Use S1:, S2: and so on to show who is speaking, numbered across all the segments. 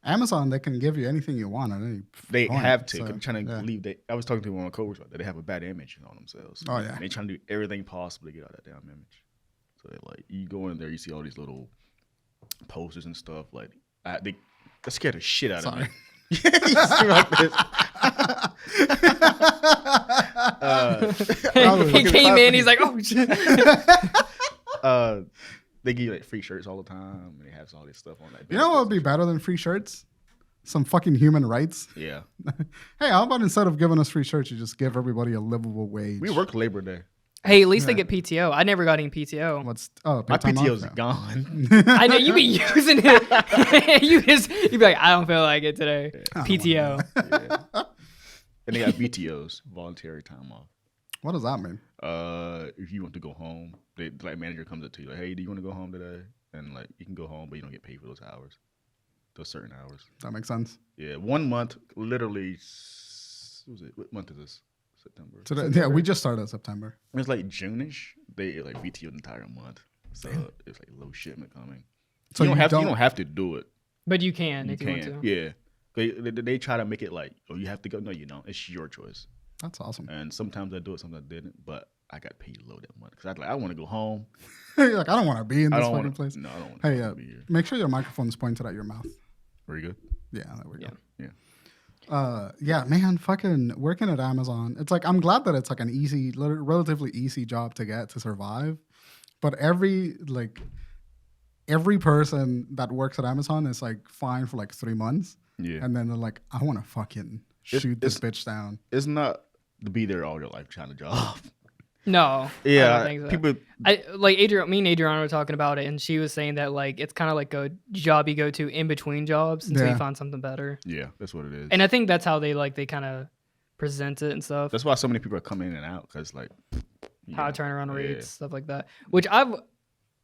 S1: Amazon, they can give you anything you want at any
S2: They
S1: point,
S2: have to.
S1: so,
S2: I'm trying to believe I was talking to one of my coworkers about that. They have a bad image on themselves.
S1: Oh, yeah.
S2: They're trying to do everything possible to get out of that damn image. So they like, you go in there, you see all these little posters and stuff. Like, they scared the shit out of me. Like this.
S3: He came in, he's like, oh shit.
S2: They give you like free shirts all the time, and they have all this stuff on that.
S1: You know what would be better than free shirts? Some fucking human rights.
S2: Yeah.
S1: Hey, how about instead of giving us free shirts, you just give everybody a livable wage?
S2: We work Labor Day.
S3: Hey, at least they get PTO. I never got any PTO.
S2: My PTO's gone.
S3: I know you be using it. you be like, I don't feel like it today. Yeah. PTO.
S2: Yeah. And they got VTOs, voluntary time off.
S1: What does that mean?
S2: If you want to go home, the manager comes up to you like, hey, do you want to go home today? And like, you can go home, but you don't get paid for those hours, those certain hours.
S1: That makes sense.
S2: Yeah, 1 month, literally. What month is this? September.
S1: Yeah, we just started September.
S2: It's like June-ish. They like VTO the entire month, so it's like low shipment coming. So you don't have to do it,
S3: but you can if you want to.
S2: Yeah, they try to make it like, oh, you have to go. No, you don't. It's your choice.
S1: That's awesome.
S2: And sometimes I do it, sometimes I didn't. But I got paid low that month because I want to go home.
S1: You're like, I don't want to be in this fucking place.
S2: No, I don't want
S1: to be here. Make sure your microphone's pointed at your mouth.
S2: Very good.
S1: Yeah, there we go.
S2: Yeah.
S1: Yeah, man, fucking working at Amazon. It's like, I'm glad that it's like an easy, relatively easy job to get to survive. But every person that works at Amazon is like fine for like 3 months. Yeah. And then they're like, I want to fucking shoot this bitch down.
S2: It's not to be there all your life trying to job.
S3: No.
S1: Yeah.
S3: I don't think so. People me and Adriana were talking about it, and she was saying that like it's kind of like a job you go to in between jobs until you find something better.
S2: Yeah, that's what it is.
S3: And I think that's how they kind of present it and stuff.
S2: That's why so many people are coming in and out, because like
S3: how turnaround rates, stuff like that. Which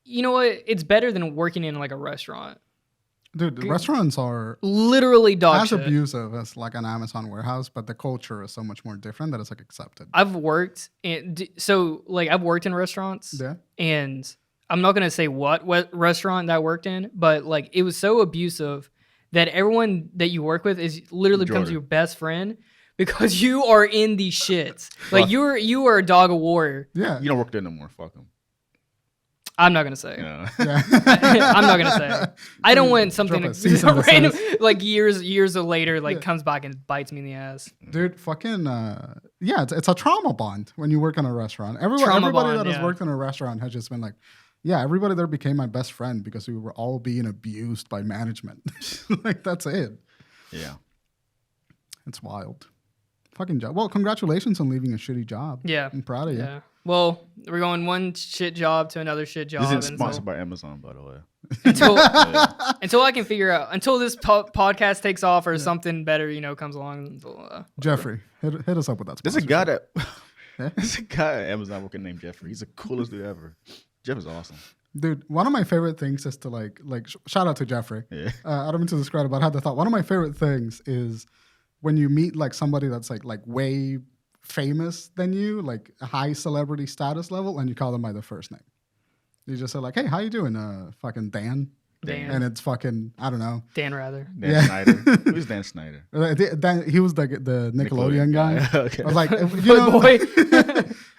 S3: you know what? It's better than working in like a restaurant.
S1: Dude, the restaurants are
S3: literally dog shit.
S1: As abusive as like an Amazon warehouse, but the culture is so much more different that it's like accepted.
S3: I've worked in restaurants. Yeah. And I'm not gonna say what restaurant that I worked in, but like it was so abusive that everyone that you work with is literally becomes your best friend because you are in these shits. Like you are a dog of war.
S1: Yeah.
S2: You don't work there no more. Fuck them.
S3: I'm not gonna say. Yeah. I'm not gonna say. I don't want something random, like years later, comes back and bites me in the ass.
S1: Dude, fucking it's a trauma bond when you work in a restaurant. Everybody that has worked in a restaurant has just been like, yeah, everybody there became my best friend because we were all being abused by management. Like that's it.
S2: Yeah,
S1: it's wild. Fucking job. Well, congratulations on leaving a shitty job.
S3: Yeah,
S1: I'm proud of you.
S3: Yeah. Well, we're going one shit job to another shit job.
S2: This isn't sponsored by Amazon, by the way.
S3: Until I can figure out, until this podcast takes off or something better, comes along.
S1: Jeffrey, hit us up with that.
S2: There's a guy at Amazon working named Jeffrey. He's the coolest dude ever. Jeff is awesome. Dude,
S1: one of my favorite things is to like shout out to Jeffrey. Yeah. I don't mean to describe it, but I had the thought. One of my favorite things is when you meet like somebody that's like way famous than you, like a high celebrity status level, and you call them by their first name. You just say like, "Hey, how you doing?" Fucking Dan. And it's fucking, I don't know.
S3: Dan Rather.
S2: Dan Snyder. Who's Dan Snyder?
S1: He was the Nickelodeon guy.
S2: Okay.
S1: I was like, boy.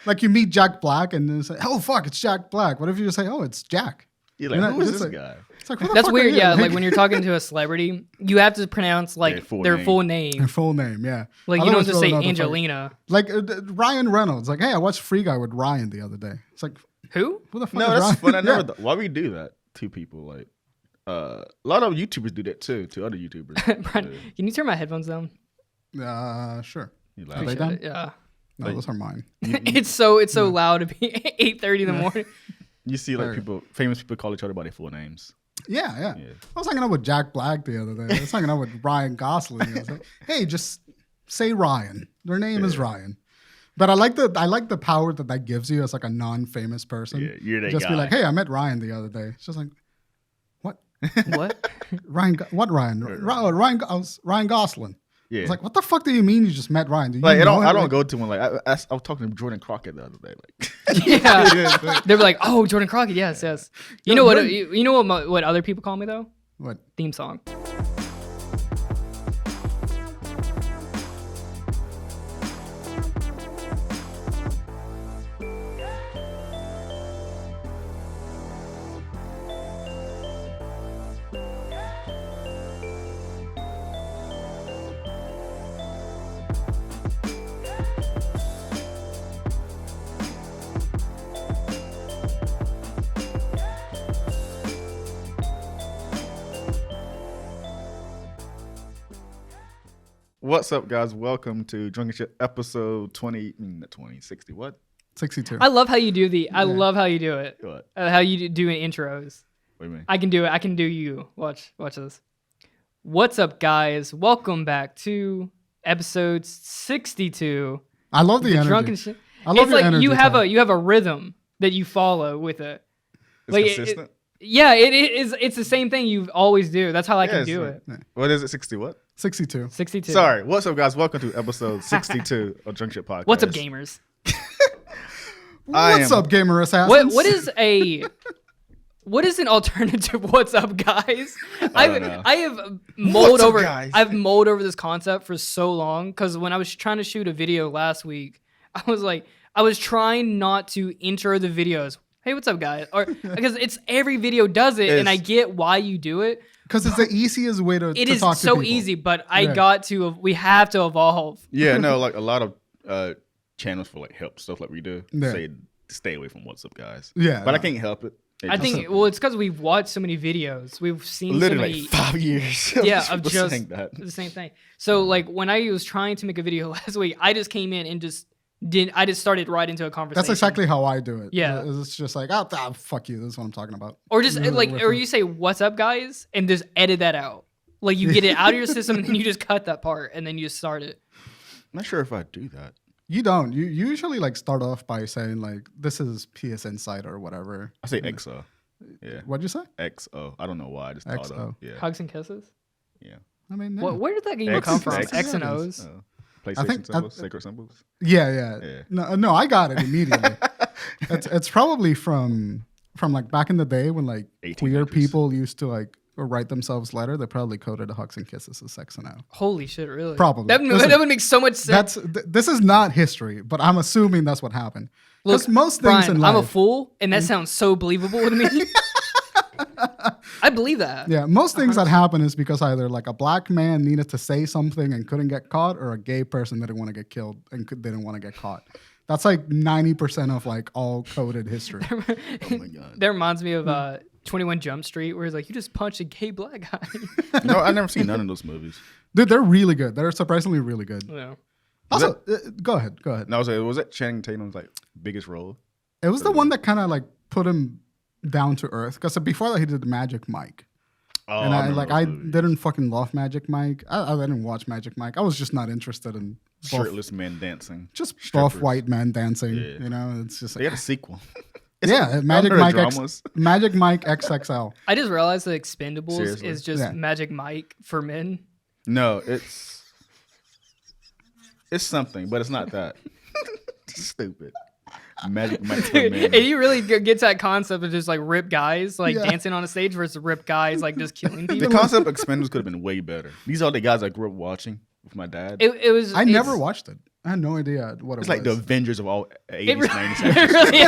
S1: Like you meet Jack Black and then say, "Oh fuck, it's Jack Black." What if you just say, "Oh, it's Jack"?
S2: You're like, who is this guy?
S1: It's like,
S3: that's weird, yeah. Like when you're talking to a celebrity, you have to pronounce like their full name.
S1: Their full name, yeah.
S3: Like you don't just say Angelina.
S1: Like Ryan Reynolds. Like, hey, I watched Free Guy with Ryan the other day. It's like,
S3: who?
S1: Who the fuck?
S2: No,
S1: is
S2: that's
S1: Ryan?
S2: fun. Why we do that to people? Like, a lot of YouTubers do that too. To other YouTubers.
S3: Bryan, can you turn my headphones down?
S1: Sure.
S2: Are
S1: they down?
S3: Yeah.
S1: No, those are mine.
S3: It's so loud to be 8:30 in the morning.
S2: You see, like famous people call each other by their full names.
S1: Yeah. I was hanging out with Jack Black the other day. I was hanging out with Ryan Gosling. I was like, hey, just say Ryan. Their name is Ryan. But I like the power that gives you as like a non-famous person.
S2: Yeah, you're that
S1: just
S2: guy.
S1: Be like, hey, I met Ryan the other day. It's just like, what?
S3: What?
S1: Ryan? What Ryan? Ryan Gosling.
S2: Yeah.
S1: It's like, what the fuck do you mean you just met Ryan? Do you
S2: like,
S1: know
S2: I don't go to him. Like, I was talking to Jordan Crockett the other day. Like,
S3: yeah, they were like, "Oh, Jordan Crockett, yes." You know what? You know what other people call me though?
S1: What?
S3: Theme song.
S2: What's up, guys? Welcome to Drunken Ship episode 60. What?
S1: 62.
S3: I love how you do I love how you do it.
S2: What?
S3: How you do intros.
S2: What do you mean?
S3: I can do it. I can do you. Watch this. What's up, guys? Welcome back to episode 62.
S1: I love the energy.
S3: Drunken Ship.
S1: I love
S3: it's
S1: your
S3: like
S1: energy.
S3: you have a rhythm that you follow with it.
S2: It's
S3: like
S2: consistent.
S3: It is. It's the same thing you always do. That's how I can do it.
S2: What is it? 60 what?
S1: 62.
S3: 62.
S2: Sorry. What's up, guys? Welcome to episode 62 of Drunken Ship Podcast.
S3: What's up, gamers?
S1: What's up, gamer assassins?
S3: What is an alternative? What's up, guys?
S2: I don't know.
S3: I have mulled
S2: What's up,
S3: over.
S2: guys?
S3: I've mulled over this concept for so long because when I was trying to shoot a video last week, I was trying not to intro the videos. Hey, what's up, guys? Or because it's every video does it, and I get why you do it.
S1: Because it's the easiest way to
S3: It is
S1: talk to
S3: so
S1: people.
S3: easy, but we have to evolve.
S2: Yeah, no, like a lot of channels for like help stuff like we do
S1: Yeah.
S2: say stay away from What's Up, guys.
S1: Yeah,
S2: But I can't help it.
S3: I think it's because we've watched so many videos. We've seen
S2: literally
S3: so many,
S2: like 5 years.
S3: yeah, of just
S2: saying that.
S3: the same thing. So like when I was trying to make a video last week, I just came in and just started right into a conversation.
S1: That's exactly how I do it.
S3: Yeah.
S1: It's just like, fuck you. This is what I'm talking about.
S3: Or just
S1: Really with
S3: or
S1: it.
S3: you say "What's up, guys" and just edit that out. Like you get it out of your system and then you just cut that part and then you just start it.
S2: I'm not sure if I do that.
S1: You don't. You usually like start off by saying like, this is PS Insight or whatever.
S2: I say XO. Yeah.
S1: What'd you say?
S2: XO. I don't know why. I just thought
S1: XO.
S2: of yeah.
S3: Hugs and kisses.
S2: Yeah.
S1: I mean, yeah.
S3: Where did that even come from? X and O's.
S2: PlayStation symbols, sacred symbols.
S1: Yeah. No, I got it immediately. it's probably from like back in the day when like
S2: 1800s.
S1: queer people used to like write themselves letter. They probably coded hugs and kisses as sex and O.
S3: Holy shit! Really?
S1: Probably.
S3: That would make so much sense.
S1: This is not history, but I'm assuming that's what happened. Because most things
S3: Brian,
S1: in life,
S3: I'm a fool, and that sounds so believable to me. I believe that.
S1: Yeah, most things that happen is because either like a black man needed to say something and couldn't get caught, or a gay person didn't want to get killed and didn't want to get caught. That's like 90% of like all coded history.
S2: Oh my god.
S3: That reminds me of 21 Jump Street, where he's like, "You just punched a gay black guy."
S2: No, I've never seen none of those movies.
S1: Dude, they're really good. They're surprisingly really good.
S3: Yeah.
S1: Also, go ahead.
S2: No, was that Channing Tatum's like biggest role?
S1: It was the one that kind of like put him down to earth. Because before that, he did Magic Mike.
S2: Oh,
S1: And I
S2: movies.
S1: didn't fucking love Magic Mike. I didn't watch Magic Mike. I was just not interested in
S2: Shirtless men dancing.
S1: just
S2: Strippers.
S1: buff white men dancing.
S2: Yeah.
S1: You know, it's just
S2: They
S1: like,
S2: had a sequel.
S1: yeah, Magic
S2: under
S1: Mike
S2: dramas.
S1: Magic Mike XXL.
S3: I just realized that Expendables
S2: Seriously?
S3: is just
S1: Yeah.
S3: Magic Mike for men.
S2: No, it's something, but it's not that. Stupid. Magic Mike for
S3: Dude,
S2: men.
S3: and you really get that concept of just like rip guys like
S1: Yeah.
S3: dancing on a stage versus rip guys like just killing
S2: The
S3: people.
S2: concept of Expendables could have been way better. These are the guys I grew up watching with my dad.
S3: It was.
S1: I never watched it. I had no idea what it
S2: It's
S1: was.
S2: like the Avengers of all 80s,
S3: It
S2: 90s
S3: really,
S2: action
S3: it really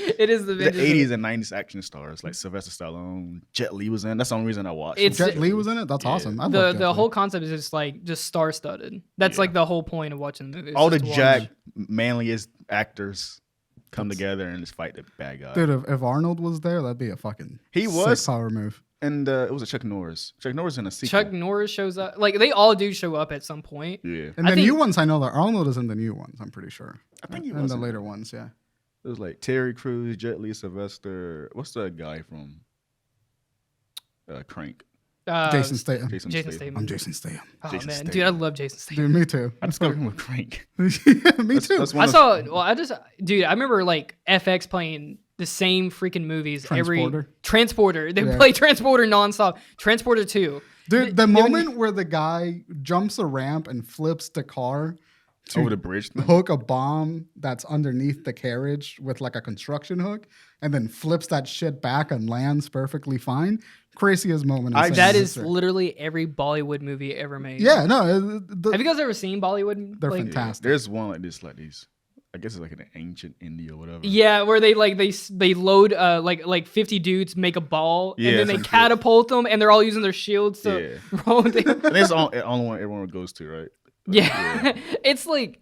S3: is. It is the
S2: The
S3: vintage.
S2: 80s and 90s action stars like Sylvester Stallone, Jet Li was in. That's the only reason I watched.
S3: It's-
S1: Jet Li was in it? That's awesome. I love Jet
S3: The
S1: Li.
S3: whole concept is just star studded. That's like the whole point of watching the movie.
S2: all the
S3: just to watch.
S2: jack manliest actors come together and just fight the bad guy.
S1: Dude, if Arnold was there, that'd be a fucking
S2: He was.
S1: sick power move.
S2: And it was a Chuck Norris. Chuck Norris in a sequel.
S3: Chuck Norris shows up. Like they all do show up at some point.
S2: Yeah,
S1: And
S3: I
S1: the
S3: think-
S1: new ones, I know that Arnold is in the new ones. I'm pretty sure.
S2: I think he
S1: in
S2: was
S1: the
S2: in
S1: later
S2: it.
S1: ones. Yeah.
S2: It was like Terry Crews, Jet Li, Sylvester. What's the guy from Crank?
S1: Jason Statham.
S3: Jason Statham.
S1: I'm Jason Statham.
S3: Oh
S2: Jason
S3: man,
S2: Statham.
S3: dude, I love Jason Statham.
S1: Dude, me too.
S2: I discovered him with Crank.
S1: Me too.
S2: That's one
S3: I
S2: of-
S3: saw. Well, I remember like FX playing the same freaking movies
S1: Transporter?
S3: every Transporter. They
S1: Yeah.
S3: play Transporter nonstop. Transporter 2.
S1: Dude, the
S3: You-
S1: moment where the guy jumps a ramp and flips the car to
S2: Over the bridge. thing?
S1: hook a bomb that's underneath the carriage with like a construction hook and then flips that shit back and lands perfectly fine. Craziest moment. in cinema
S3: That is
S1: history.
S3: literally every Bollywood movie ever made.
S1: Yeah, no.
S3: Have you guys ever seen Bollywood?
S1: They're
S3: like,
S1: fantastic.
S2: There's one like this, like these. I guess it's like an ancient India or whatever.
S3: Yeah, where they load like 50 dudes, make a ball,
S2: Yeah,
S3: and then they
S2: some shit.
S3: catapult them, and they're all using their shields to roll.
S2: And it's the only one everyone goes to, right? Like,
S3: Yeah. It's like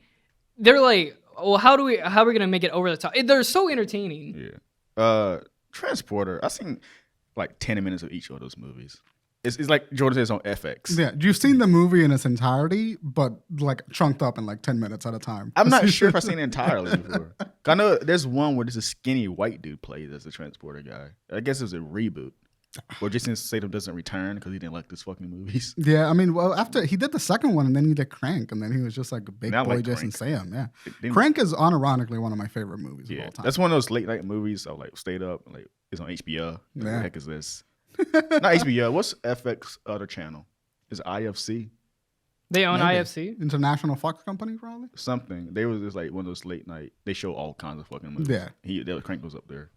S3: they're like, well, how are we gonna make it over the top? They're so entertaining.
S2: Yeah. Transporter. I seen like 10 minutes of each of those movies. It's like Jordan says on FX.
S1: Yeah, you've seen the movie in its entirety, but like chunked up in like 10 minutes at a time.
S2: I'm not sure if I've seen it entirely before. I know there's one where there's a skinny white dude plays as the transporter guy. I guess it was a reboot. Or Jason Statham doesn't return because he didn't like these fucking movies.
S1: Yeah, I mean, well, after he did the second one and then he did Crank, and then he was just like a big boy
S2: like
S1: Jason
S2: Crank.
S1: Statham. Yeah, Crank is unironically one of my favorite movies of all time.
S2: That's one of those late night movies. I like stayed up and like it's on HBO. What the heck is this? Not HBO. What's FX other channel? Is IFC?
S3: They own
S1: Maybe.
S3: IFC?
S1: International Fox Company, probably.
S2: Something. They was just like one of those late night. They show all kinds of fucking movies. Yeah, Crank was up there.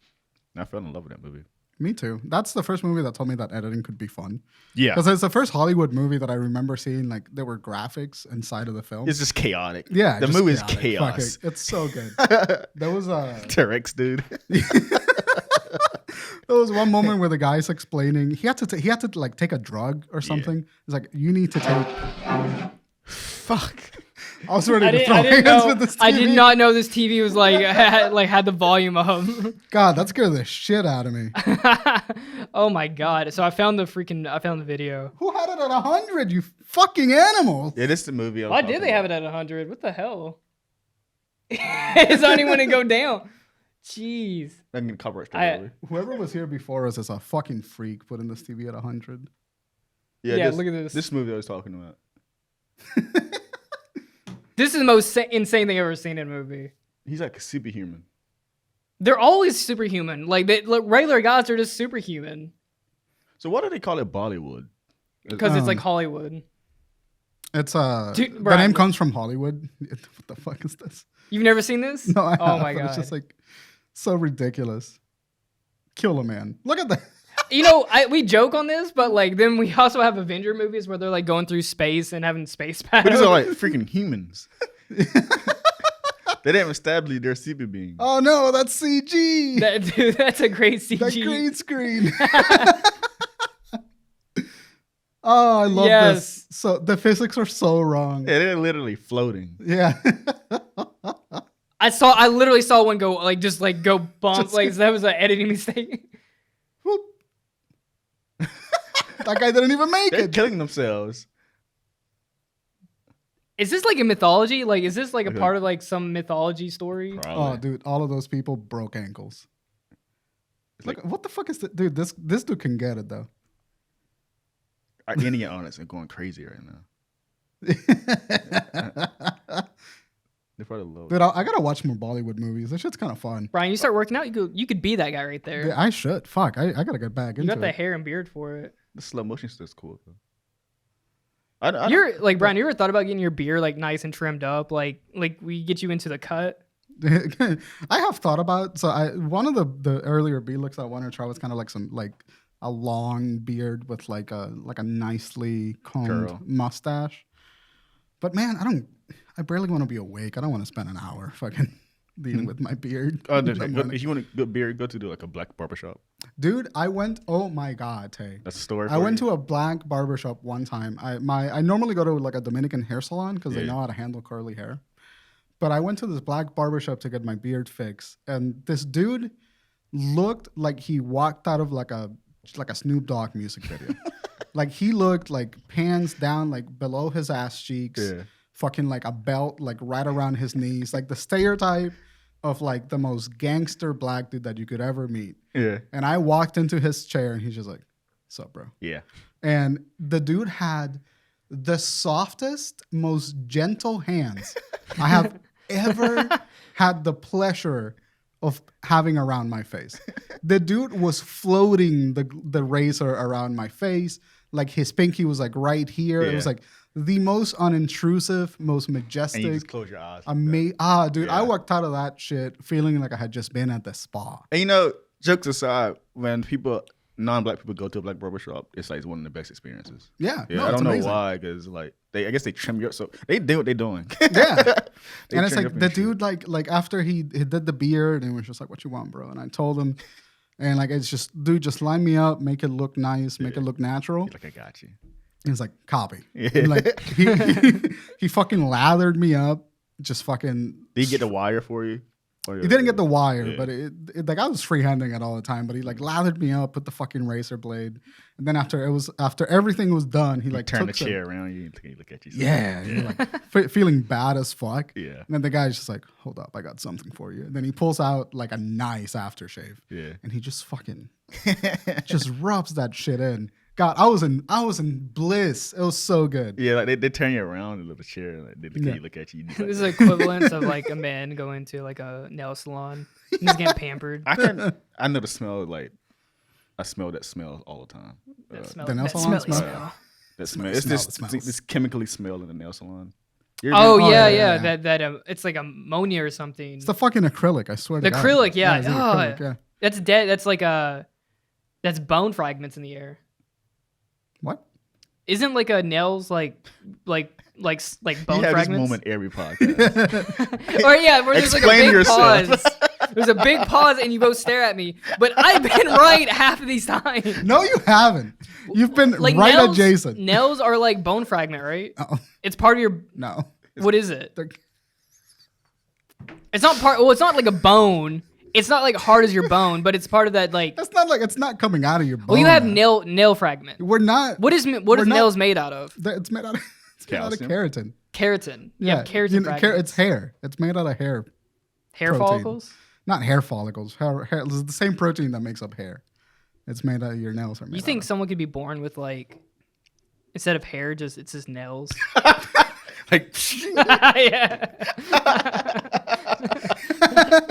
S2: And I fell in love with that movie.
S1: Me too. That's the first movie that told me that editing could be fun.
S2: Yeah.
S1: Because it's the first Hollywood movie that I remember seeing, like, there were graphics inside of the film.
S2: It's just chaotic.
S1: Yeah.
S2: The movie is chaos.
S1: Fucking, it's so good. There was a...
S2: T-Rex, dude.
S1: There was one moment where the guy's explaining... He had to like, take a drug or something. Yeah. It's like, you need to take...
S2: Fuck.
S1: I was ready to throw hands with this TV.
S3: I did not know this TV was like had the volume up.
S1: God, that scared the shit out of me.
S3: Oh my god! So I found the video.
S1: Who had it at 100? You fucking animal!
S2: Yeah, this is the movie.
S3: Why did they have it at 100? What the hell? It's only when it go down. Jeez.
S2: I can cover it straight away.
S1: Whoever was here before us is a fucking freak putting this TV at 100.
S2: Yeah,
S3: look at this.
S2: This movie I was talking about.
S3: This is the most insane thing I've ever seen in a movie.
S2: He's like a superhuman.
S3: They're always superhuman. Like regular guys are just superhuman.
S2: So why do they call it Bollywood?
S3: Because it's like Hollywood.
S1: It's Dude, the name comes from Hollywood. What the fuck is this?
S3: You've never seen this?
S1: No, I
S3: Oh my god.
S1: It's just like so ridiculous. Kill a man. Look at that.
S3: You know, we joke on this, but like then we also have Avenger movies where they're like going through space and having space battles.
S2: But these are like freaking humans. They didn't establish they're super beings.
S1: Oh no, that's CG.
S3: Dude, that's a great CG.
S1: That green screen. Oh, I love this. So the physics are so wrong.
S2: Yeah, they're literally floating.
S1: Yeah.
S3: I literally saw one go go bump. Like that was an editing mistake.
S1: Whoop. That guy didn't even make
S2: They're
S1: it.
S2: killing themselves.
S3: Is this like a mythology? Like, is this like a part of like some mythology story?
S2: Probably.
S1: Oh, dude, all of those people broke ankles. Like, what the fuck is that? Dude, this dude can get it, though.
S2: Our Indian artists are going crazy right now. They're probably low.
S1: Dude, I gotta watch more Bollywood movies. That shit's kind of fun.
S3: Bryan, you start working out, you could be that guy right there.
S1: Yeah, I should. Fuck, I gotta get back into it.
S3: You got the hair and beard for it.
S2: The slow motion stuff's cool, though.
S3: You're like, Bryan, you ever thought about getting your beard like nice and trimmed up? Like we get you into the cut?
S1: I have thought about, one of the earlier beard looks I wanted to try was kind of like a long beard with like a nicely combed mustache. But man, I barely want to be awake. I don't want to spend an hour fucking dealing with my beard.
S2: If you want a good beard, go to like a black barbershop.
S1: Dude, I went, oh my God, Tay.
S2: That's a story.
S1: I went to a black barbershop one time. I normally go to like a Dominican hair salon because they know how to handle curly hair. But I went to this black barbershop to get my beard fixed. And this dude looked like he walked out of like a Snoop Dogg music video. Like he looked like pants down, like below his ass cheeks. Yeah. Fucking like a belt like right around his knees. Like the stereotype of like the most gangster black dude that you could ever meet.
S2: Yeah.
S1: And I walked into his chair and he's just like, "What's up, bro?"
S2: Yeah.
S1: And the dude had the softest, most gentle hands I have ever had the pleasure of having around my face. The dude was floating the razor around my face. Like his pinky was like right here. Yeah. It was like the most unintrusive, most majestic.
S2: And you just close your eyes.
S1: Dude, I walked out of that shit feeling like I had just been at the spa.
S2: And jokes aside, when non-black people go to a black barbershop, it's like one of the best experiences.
S1: Yeah.
S2: No, I don't know why, because like I guess they trim you up, so they do what they're doing.
S1: Yeah. And it's like the dude like after he did the beard and was just like, "What you want, bro?" And I told him, and like it's just, dude, just line me up, make it look nice, make it look natural.
S2: Like, I got you.
S1: He's like, "Copy."
S2: Yeah.
S1: And like he fucking lathered me up, just fucking.
S2: Did he get the wire for you? Oh, yeah,
S1: He didn't get the wire, but it like I was freehanding it all the time. But he like lathered me up, put the fucking razor blade, and then after everything was done, he like
S2: turned
S1: took
S2: the chair around you and look at you.
S1: Yeah, you're like feeling bad as fuck.
S2: Yeah.
S1: And then the guy's just like, "Hold up, I got something for you." And then he pulls out like a nice aftershave.
S2: Yeah.
S1: And he just fucking just rubs that shit in. God, I was in bliss. It was so good.
S2: Yeah, like they turn you around in a little chair, like they look at you.
S3: This is the equivalent of like a man going to like a nail salon and just getting pampered.
S2: I know the smell. Like I smell that smell all the time.
S1: The nail salon
S3: smell.
S2: That smell. It's this chemically smell in the nail salon.
S3: Yeah. That it's like ammonia or something.
S1: It's the fucking acrylic. I swear.
S3: The
S1: to God.
S3: acrylic, yeah.
S1: It's the acrylic, yeah.
S3: That's dead. That's like that's bone fragments in the air.
S1: What?
S3: Isn't like a nails like bone fragments?
S2: This moment every podcast.
S3: Or yeah, where there's like a big
S2: yourself.
S3: pause. There's a big pause and you both stare at me. But I've been right half of these times.
S1: No, you haven't. You've been
S3: like
S1: right
S3: nails,
S1: adjacent.
S3: Nails are like bone fragment, right?
S1: Oh.
S3: It's part of your.
S1: No.
S3: What is it? It's not part. Well, it's not like a bone. It's not like hard as your bone, but it's part of that like.
S1: That's not like it's not coming out of your bone.
S3: Well, you have nail fragment.
S1: We're not.
S3: What is nails made out of?
S1: It's made out of keratin.
S3: Keratin. Yeah, keratin.
S1: It's hair. It's made out of hair.
S3: Hair
S1: protein.
S3: follicles.
S1: Not hair follicles. Hair. It's the same protein that makes up hair. It's made out of your nails.
S3: You think someone could be born with like instead of hair, it's just nails?
S2: Like,
S3: yeah.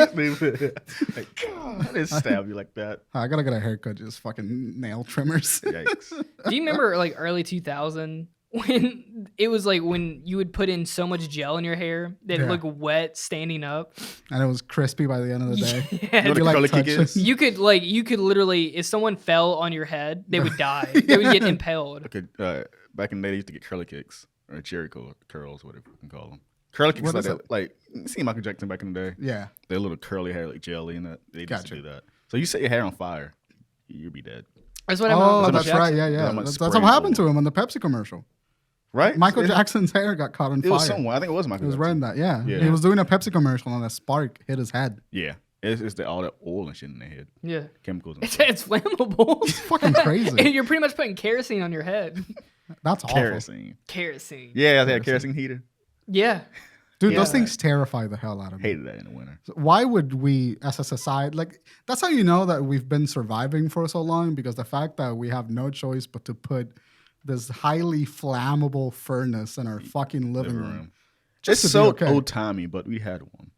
S2: I didn't stab you like that.
S1: I gotta get a haircut. Just fucking nail trimmers.
S2: Yikes.
S3: Do you remember like early 2000 when it was like when you would put in so much gel in your hair that it looked wet standing up,
S1: and it was crispy by the end of the day.
S3: Yeah.
S2: You know what acrylic is?
S3: You could literally, if someone fell on your head, they would die. They would get impaled.
S2: Okay, back in the day, they used to get curly kicks or cherry curls, whatever you can call them. Curly kicks like that. Like, you see Michael Jackson back in the day?
S1: Yeah.
S2: Their little curly hair, like jelly, and that they used to do that. So you set your hair on fire, you'd be dead.
S3: That's what happened.
S1: That's right. Yeah. That's what happened to him on the Pepsi commercial.
S2: Right?
S1: Michael Jackson's hair got caught on fire.
S2: It was someone. I think it was Michael Jackson.
S1: It was right in that. Yeah. He was doing a Pepsi commercial and a spark hit his head.
S2: Yeah. It's all that oil and shit in their head.
S3: Yeah.
S2: Chemicals.
S3: It's flammable.
S1: It's fucking crazy.
S3: And you're pretty much putting kerosene on your head.
S1: That's awful.
S2: Kerosene. Yeah, they had a kerosene heater.
S3: Yeah.
S1: Dude, those things terrify the hell out of me.
S2: Hated that in the winter.
S1: So why would we, as a society, like, that's how you know that we've been surviving for so long, because the fact that we have no choice but to put this highly flammable furnace in our fucking living room.
S2: It's so old-timey, but we had one.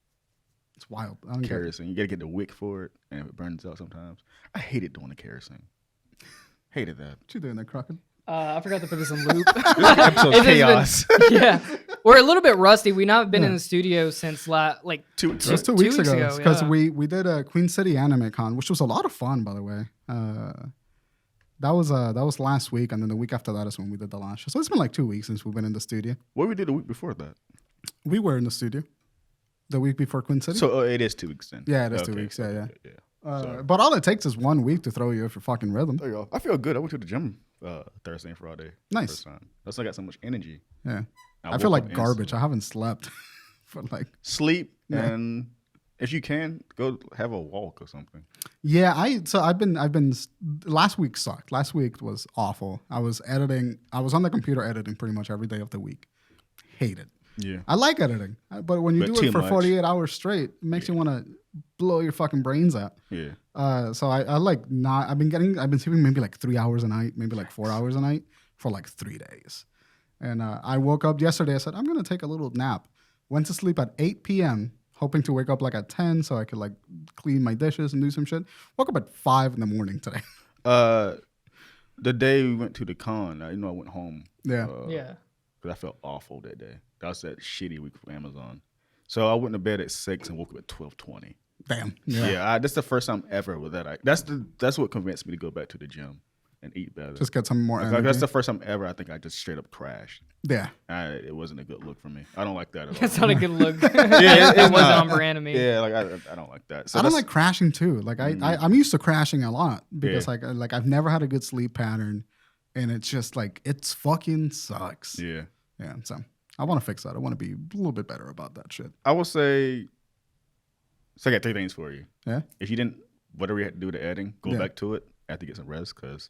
S1: It's wild. I don't
S2: kerosene. You got to get the wick for it, and it burns out sometimes. I hated doing the kerosene. Hated that.
S1: What you doing there, Crockett?
S3: I forgot to put this in loop.
S2: This episode's chaos.
S3: Yeah. We're a little bit rusty. We've not been in the studio since
S1: 2 weeks ago. Because we did a Queen City Anime Con, which was a lot of fun, by the way. That was last week, and then the week after that is when we did the last show. So it's been like 2 weeks since we've been in the studio.
S2: What we did the week before that?
S1: We were in the studio the week before Queen City.
S2: So it is 2 weeks then.
S1: Yeah, it is 2 weeks. Yeah. But all it takes is 1 week to throw you off your fucking rhythm.
S2: There you go. I feel good. I went to the gym Thursday and Friday.
S1: Nice.
S2: First time. That's why I got so much energy.
S1: Yeah. I feel like garbage. I haven't slept for like
S2: sleep and if you can go have a walk or something.
S1: Yeah, I've been last week sucked. Last week was awful. I was on the computer editing pretty much every day of the week. Hate it.
S2: Yeah.
S1: I like editing, but when you do it for 48 hours straight, it makes you want to blow your fucking brains out.
S2: Yeah.
S1: So I like not. I've been sleeping maybe like 3 hours a night, maybe like 4 hours a night for like 3 days. And I woke up yesterday. I said I'm gonna take a little nap. Went to sleep at 8 p.m. hoping to wake up like at 10 so I could like clean my dishes and do some shit. Woke up at 5 in the morning today.
S2: The day we went to the con, I went home.
S1: Yeah.
S2: Because I felt awful that day. That was that shitty week for Amazon. So I went to bed at 6 and woke up at 12:20.
S1: Damn.
S2: Yeah. That's the first time ever with that. That's what convinced me to go back to the gym and eat better.
S1: Just get some more energy.
S2: That's the first time ever I think I just straight up crashed.
S1: Yeah.
S2: It wasn't a good look for me. I don't like that at all.
S3: That's not a good look.
S2: Yeah,
S3: it wasn't on brand of me.
S2: Yeah, like I don't like that. So
S1: I don't like crashing too. Like I'm used to crashing a lot because like I've never had a good sleep pattern, and it's just like it's fucking sucks.
S2: Yeah.
S1: So I want to fix that. I want to be a little bit better about that shit.
S2: I will say So I got 3 things for you.
S1: Yeah.
S2: If you didn't, whatever you had to do with the editing, go back to it after you get some rest, because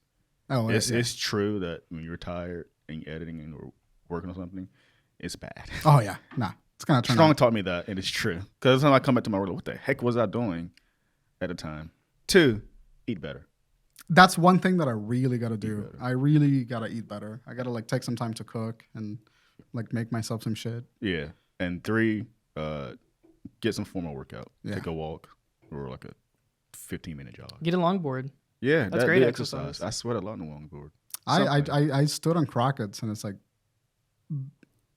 S2: it's true that when you're tired and you're editing and or working on something, it's bad.
S1: Oh yeah, nah, it's gonna turn.
S2: Strong taught me that, and it's true. Because when I come back to my work, what the heck was I doing at the time? 2, eat better.
S1: That's one thing that I really gotta do. I really gotta eat better. I gotta like take some time to cook and like make myself some shit.
S2: Yeah, and 3, get some form of workout. Yeah. Take a walk or like a 15-minute jog.
S3: Get a longboard.
S2: Yeah, that's great exercise. I sweat a lot on the longboard.
S1: I stood on Crockett's, and it's like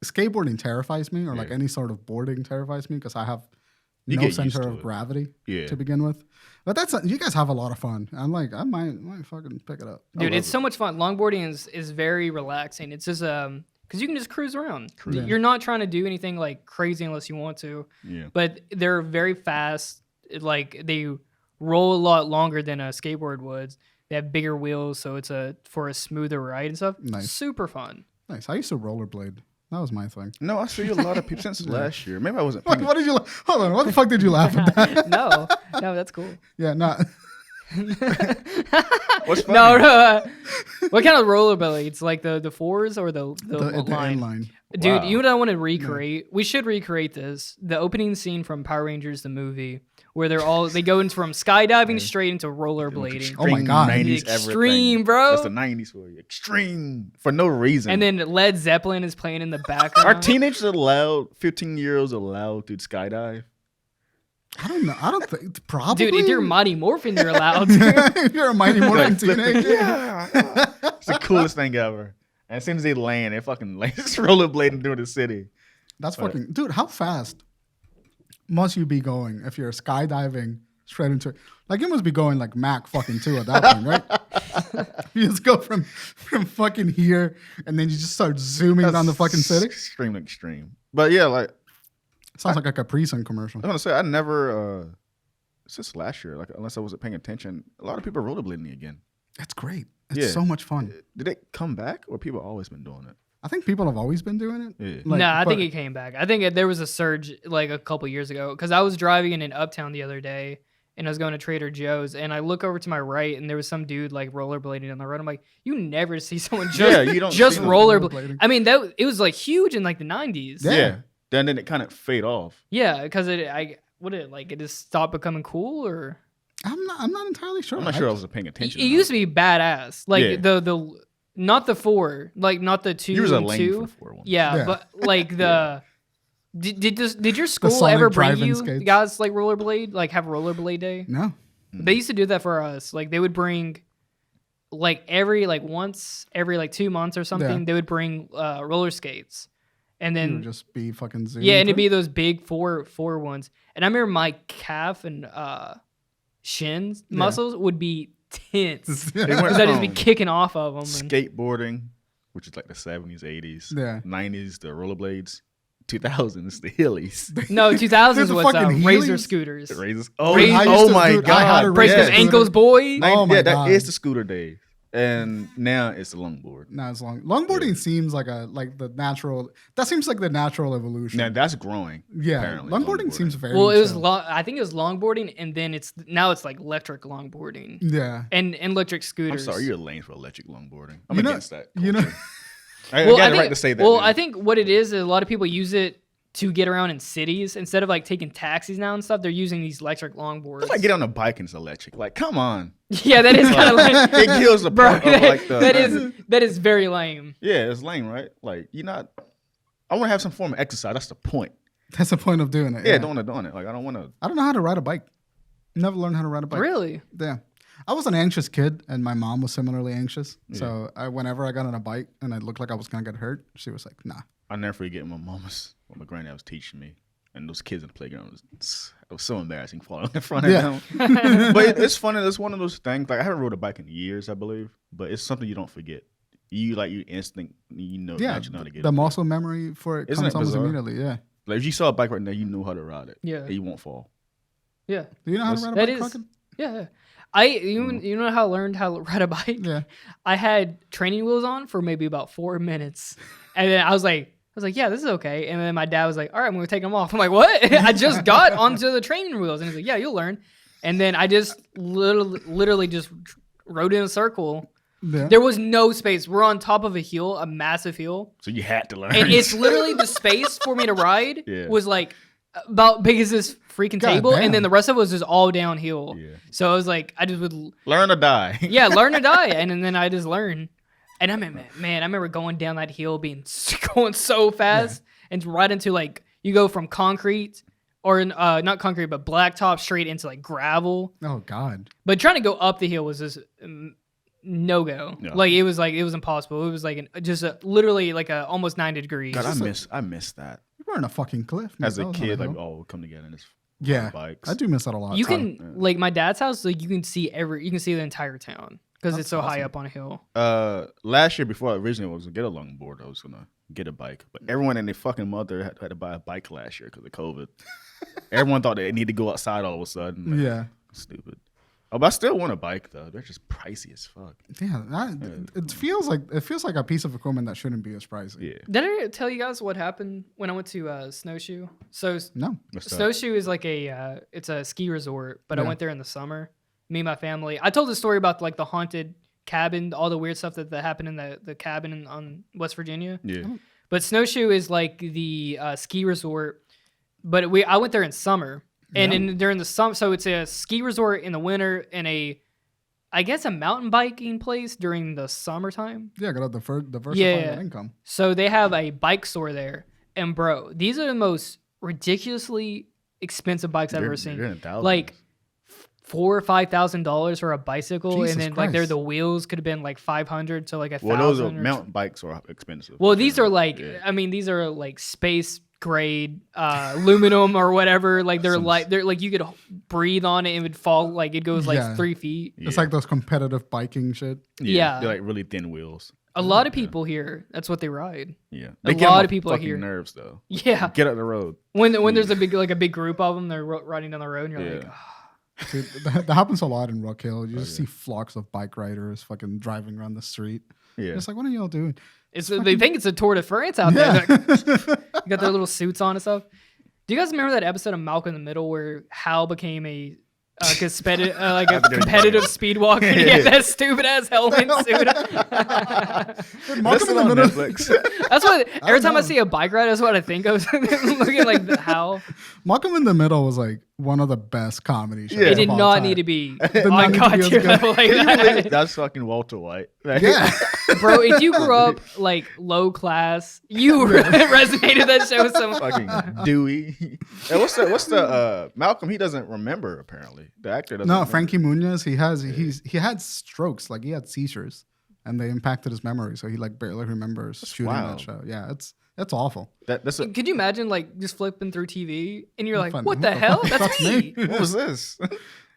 S1: skateboarding terrifies me, or like any sort of boarding terrifies me, because I have no center of gravity to begin with. But you guys have a lot of fun. I'm like, I might fucking pick it up.
S3: Dude, it's so much fun. Longboarding is very relaxing. It's just because you can just cruise around. Yeah. You're not trying to do anything like crazy unless you want to. Yeah. But they're very fast. Like they roll a lot longer than a skateboard would. They have bigger wheels, so it's for a smoother ride and stuff. Nice. Super fun.
S1: Nice. I used to rollerblade. That was my thing.
S2: No, I see a lot of people since last year. Maybe I wasn't.
S1: What did you? Hold on. What the fuck did you laugh at that?
S3: No, that's cool.
S1: Yeah, no.
S2: What's funny?
S3: No. What kind of rollerblades? Like the 4s or the line?
S1: Line.
S3: Dude, you know what I want to recreate? We should recreate this. The opening scene from Power Rangers the movie, where they go in from skydiving straight into rollerblading.
S1: Oh my god,
S2: 90s
S3: extreme, bro.
S2: That's the 90s for you. Extreme for no reason.
S3: And then Led Zeppelin is playing in the background.
S2: Are teenagers allowed? 15-year-olds allowed to skydive?
S1: I don't know. I don't think probably.
S3: Dude, if you're Mighty Morphin, you're allowed
S1: to. If you're a Mighty Morphin teenager,
S2: it's the coolest thing ever. And as soon as they land, they fucking just rollerblading through the city.
S1: That's fucking dude. How fast must you be going if you're skydiving straight into it? Like you must be going like Mach fucking 2 at that point, right? You just go from fucking here, and then you just start zooming down the fucking city.
S2: Extreme. But yeah, like
S1: sounds like a Capri Sun commercial.
S2: I want to say I never since last year, like unless I wasn't paying attention, a lot of people are rollerblading again.
S1: That's great. It's so much fun.
S2: Did it come back, or people always been doing it?
S1: I think people have always been doing it.
S2: Yeah.
S3: Like, I think it came back. I think there was a surge like a couple years ago, because I was driving in Uptown the other day, and I was going to Trader Joe's, and I look over to my right, and there was some dude like rollerblading on the road. I'm like, you never see someone just rollerblade. I mean, it was like huge in like the 90s.
S2: Yeah. Then it kind of fade off.
S3: Yeah, because it just stopped becoming cool, or
S1: I'm not entirely sure.
S2: I'm not sure I was paying attention.
S3: It used to be badass. Like the not the 4, like not the 2.
S2: You was a lane for the 4 one.
S3: Yeah, but like the did your school ever bring you guys like rollerblade, like have rollerblade day?
S1: No.
S3: They used to do that for us. Like they would bring like once every 2 months or something, they would bring roller skates. And then
S1: you would just be fucking zooming.
S3: Yeah, and it'd be those big four ones. And I remember my calf and shins muscles would be tense because I'd just be kicking off of them.
S2: Skateboarding, which is like the 70s, 80s, 90s, the rollerblades. 2000s, the Hillies.
S3: No, 2000s was Razor scooters.
S2: Oh my god!
S3: Break those ankles, boy.
S2: That is the scooter days. And now it's a longboard.
S1: Now it's longboarding seems like the natural. That seems like the natural evolution.
S2: Now that's growing.
S1: Yeah, apparently, longboarding seems very.
S3: Well, it was I think it was longboarding, and then now it's like electric longboarding.
S1: Yeah,
S3: and electric scooters.
S2: I'm sorry, you're lame for electric longboarding. I'm against that.
S1: You know,
S2: I got the right to say that.
S3: Well, I think what it is a lot of people use it to get around in cities. Instead of like taking taxis now and stuff, they're using these electric longboards.
S2: It's like get on a bike and it's electric. Like, come on.
S3: Yeah, that is kind of like
S2: it kills the part of like the
S3: that is very lame.
S2: Yeah, it's lame, right? Like I want to have some form of exercise. That's the point.
S1: That's the point of doing it.
S2: Yeah, doing it. Like I don't know
S1: how to ride a bike. Never learned how to ride a bike.
S3: Really?
S1: Yeah. I was an anxious kid, and my mom was similarly anxious. Yeah. So whenever I got on a bike and I looked like I was gonna get hurt, she was like, "Nah."
S2: I never forget my my granddad was teaching me, and those kids in the playground it was so embarrassing falling in front of them. But it's funny. It's one of those things. Like I haven't rode a bike in years, I believe, but it's something you don't forget. You instinct, now how to get
S1: the muscle memory for it comes almost immediately. Yeah.
S2: Like if you saw a bike right now, you know how to ride it.
S3: Yeah.
S2: And you won't fall.
S3: Yeah.
S1: Do you know how to ride a bike?
S3: Yeah. You know how I learned how to ride a bike?
S1: Yeah.
S3: I had training wheels on for maybe about 4 minutes. And then I was like, was like, yeah, this is okay. And then my dad was like, all right, I'm going to take them off. I'm like, what? I just got onto the training wheels. And he's like, yeah, you'll learn. And then I just literally just rode in a circle. Yeah. There was no space. We're on top of a hill, a massive hill.
S2: So you had to learn.
S3: And it's literally the space for me to ride was like about big as this freaking table. Damn. And then the rest of it was just all downhill. Yeah. So I was like, I just would...
S2: Learn or die.
S3: Yeah, learn or die. And then I just learned. And I mean, man, I remember going down that hill, going so fast, and right into like you go from concrete or not concrete, but blacktop straight into like gravel.
S1: Oh God!
S3: But trying to go up the hill was just no go. Yeah. Like it was impossible. It was like literally like a almost 90 degrees.
S2: God, I miss that.
S1: You were on a fucking cliff
S2: as a kid. Like we'll come together and just bikes.
S1: I do miss that a lot.
S3: You can like my dad's house. Like you can see the entire town. Because it's so awesome. High up on a hill.
S2: Last year, before I originally was going to get a longboard, I was going to get a bike. But everyone and their fucking mother had to buy a bike last year because of COVID. Everyone thought they needed to go outside all of a sudden. Like, stupid. Oh, but I still want a bike, though. They're just pricey as fuck.
S1: Yeah, it feels like a piece of equipment that shouldn't be as pricey.
S2: Yeah.
S3: Did I tell you guys what happened when I went to Snowshoe? So
S1: no.
S3: Snowshoe is like it's a ski resort, but I went there in the summer. Me and my family. I told the story about like the haunted cabin, all the weird stuff that happened in the cabin on West Virginia.
S2: Yeah.
S3: But Snowshoe is like the ski resort. But I went there in summer, and during the summer, so it's a ski resort in the winter and a mountain biking place during the summertime.
S1: Yeah, got the diversifying income.
S3: So they have a bike store there, and bro, these are the most ridiculously expensive bikes I've ever seen. Like $4,000 or $5,000 for a bicycle, Jesus and then Christ. Like the wheels could have been like $500 to like $1,000.
S2: Well, those are mountain bikes are expensive.
S3: Well, these are like these are like space grade aluminum or whatever. Like they're like you could breathe on it and it would fall like it goes like 3 feet.
S1: Yeah. It's like those competitive biking shit.
S3: Yeah,
S2: they're like really thin wheels.
S3: A lot of people here, that's what they ride.
S2: Yeah,
S3: a lot of people here.
S2: Nerves though.
S3: Yeah,
S2: get out the road.
S3: When there's a big group of them, they're riding down the road, and you're like. Oh.
S1: Dude, that happens a lot in Rock Hill. You just see flocks of bike riders fucking driving around the street. Yeah. It's like, what are y'all doing?
S3: They think it's a Tour de France out there. Like, you got their little suits on and stuff. Do you guys remember that episode of Malcolm in the Middle where Hal became a competitive speed walker? Yeah, that stupid ass helmet suit.
S1: Dude, Malcolm in the Middle.
S2: Netflix.
S3: That's what every time I see a bike ride, that's what I think of. Looking like Hal.
S1: Malcolm in the Middle was like one of the best comedy shows.
S3: It did not need to be on cartoon level like that.
S2: That's fucking Walter White.
S1: Yeah,
S3: bro. If you grew up like low class, you resonated that show so much.
S2: Fucking Dewey. And what's the Malcolm? He doesn't remember apparently. The actor doesn't.
S1: No,
S2: remember.
S1: Frankie Muniz. He had strokes. Like he had seizures, and they impacted his memory, so he like barely remembers shooting that show. Yeah, it's awful.
S3: Could you imagine like just flipping through TV and you're like, what the hell? That's me.
S2: What was this?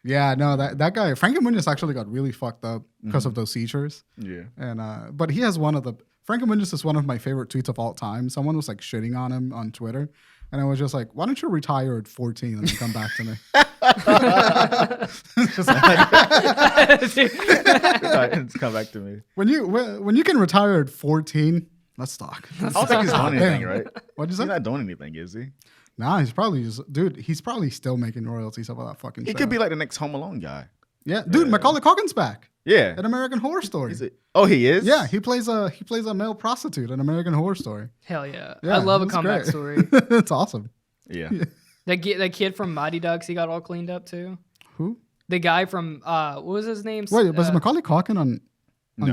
S1: Yeah, no, that guy Frankie Muniz actually got really fucked up because of those seizures.
S2: Yeah,
S1: and but he has Frankie Muniz is one of my favorite tweets of all time. Someone was like shitting on him on Twitter. And I was just like, why don't you retire at 14 and then come back to me?
S2: Just come back to me.
S1: When you can retire at 14, let's talk.
S2: I don't think he's doing anything, right?
S1: What'd you say?
S2: He's not doing anything, is he?
S1: Nah, he's probably still making royalties off of that fucking show.
S2: He could be like the next Home Alone guy.
S1: Yeah, dude, Macaulay Culkin's back.
S2: Yeah,
S1: an American Horror Story.
S2: Oh, he is.
S1: Yeah, he plays a male prostitute in American Horror Story.
S3: Hell yeah, I love a comeback story.
S1: It's awesome.
S2: Yeah,
S3: that kid from Mighty Ducks, he got all cleaned up too.
S1: Who?
S3: The guy from what was his name?
S1: Wait, was Macaulay Culkin on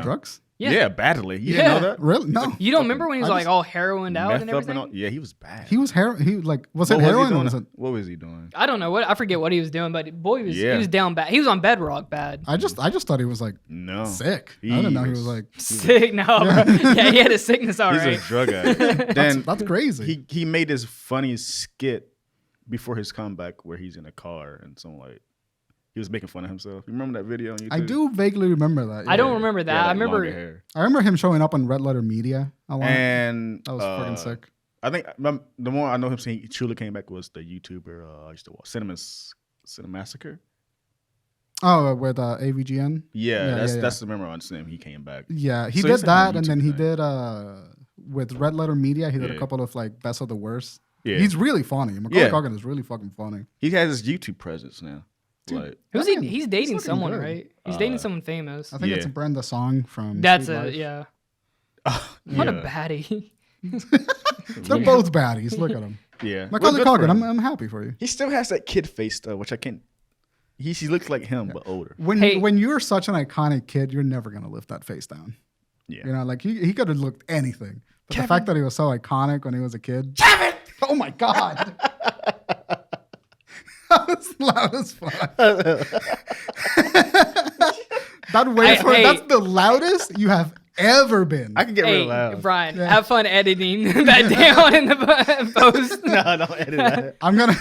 S1: drugs?
S2: Yeah, badly. You didn't know that?
S1: Really? No.
S3: You don't remember when he was like all heroined out and everything?
S2: Yeah, he was bad.
S1: He was heroin. Was it heroin?
S2: What was he doing?
S3: I don't know. I forget what he was doing, but boy, he was down bad. He was on bedrock bad.
S1: I just thought he was like sick. I didn't know he was like
S3: sick. No, bro. Yeah, he had a sickness already.
S2: He's a drug addict. Then
S1: that's crazy.
S2: He made his funny skit before his comeback where he's in a car and he was making fun of himself. You remember that video on YouTube?
S1: I do vaguely remember that.
S3: Yeah. I don't remember that. I
S1: remember him showing up on Red Letter Media.
S2: And
S1: that was fucking sick.
S2: I think the more I know him saying he truly came back was the YouTuber I used to watch, Cinemassacre.
S1: Oh, with AVGN?
S2: Yeah, that's the memory on him. He came back.
S1: Yeah, he did that, and then he did with Red Letter Media. He did a couple of like best of the worst. Yeah, he's really funny. Macaulay Culkin is really fucking funny.
S2: He has his YouTube presence now.
S3: Dude, like, who's he? He's dating someone, good. Right? He's dating someone famous.
S1: I think it's Brenda Song from.
S3: That's it. Yeah. What a baddie.
S1: They're both baddies. Look at them.
S2: Yeah.
S1: Macaulay Culkin, I'm happy for you.
S2: He still has that kid face though, which I can't. He looks like him but older.
S1: When you're such an iconic kid, you're never gonna lift that face down. Yeah. You know, like he could have looked anything. But Kevin. The fact that he was so iconic when he was a kid.
S3: Kevin!
S1: Oh my God. That was loud as fuck. That's the loudest you have ever been.
S2: I can get real loud.
S3: Bryan, have fun editing that down in the post.
S2: No, don't edit that.
S1: I'm gonna.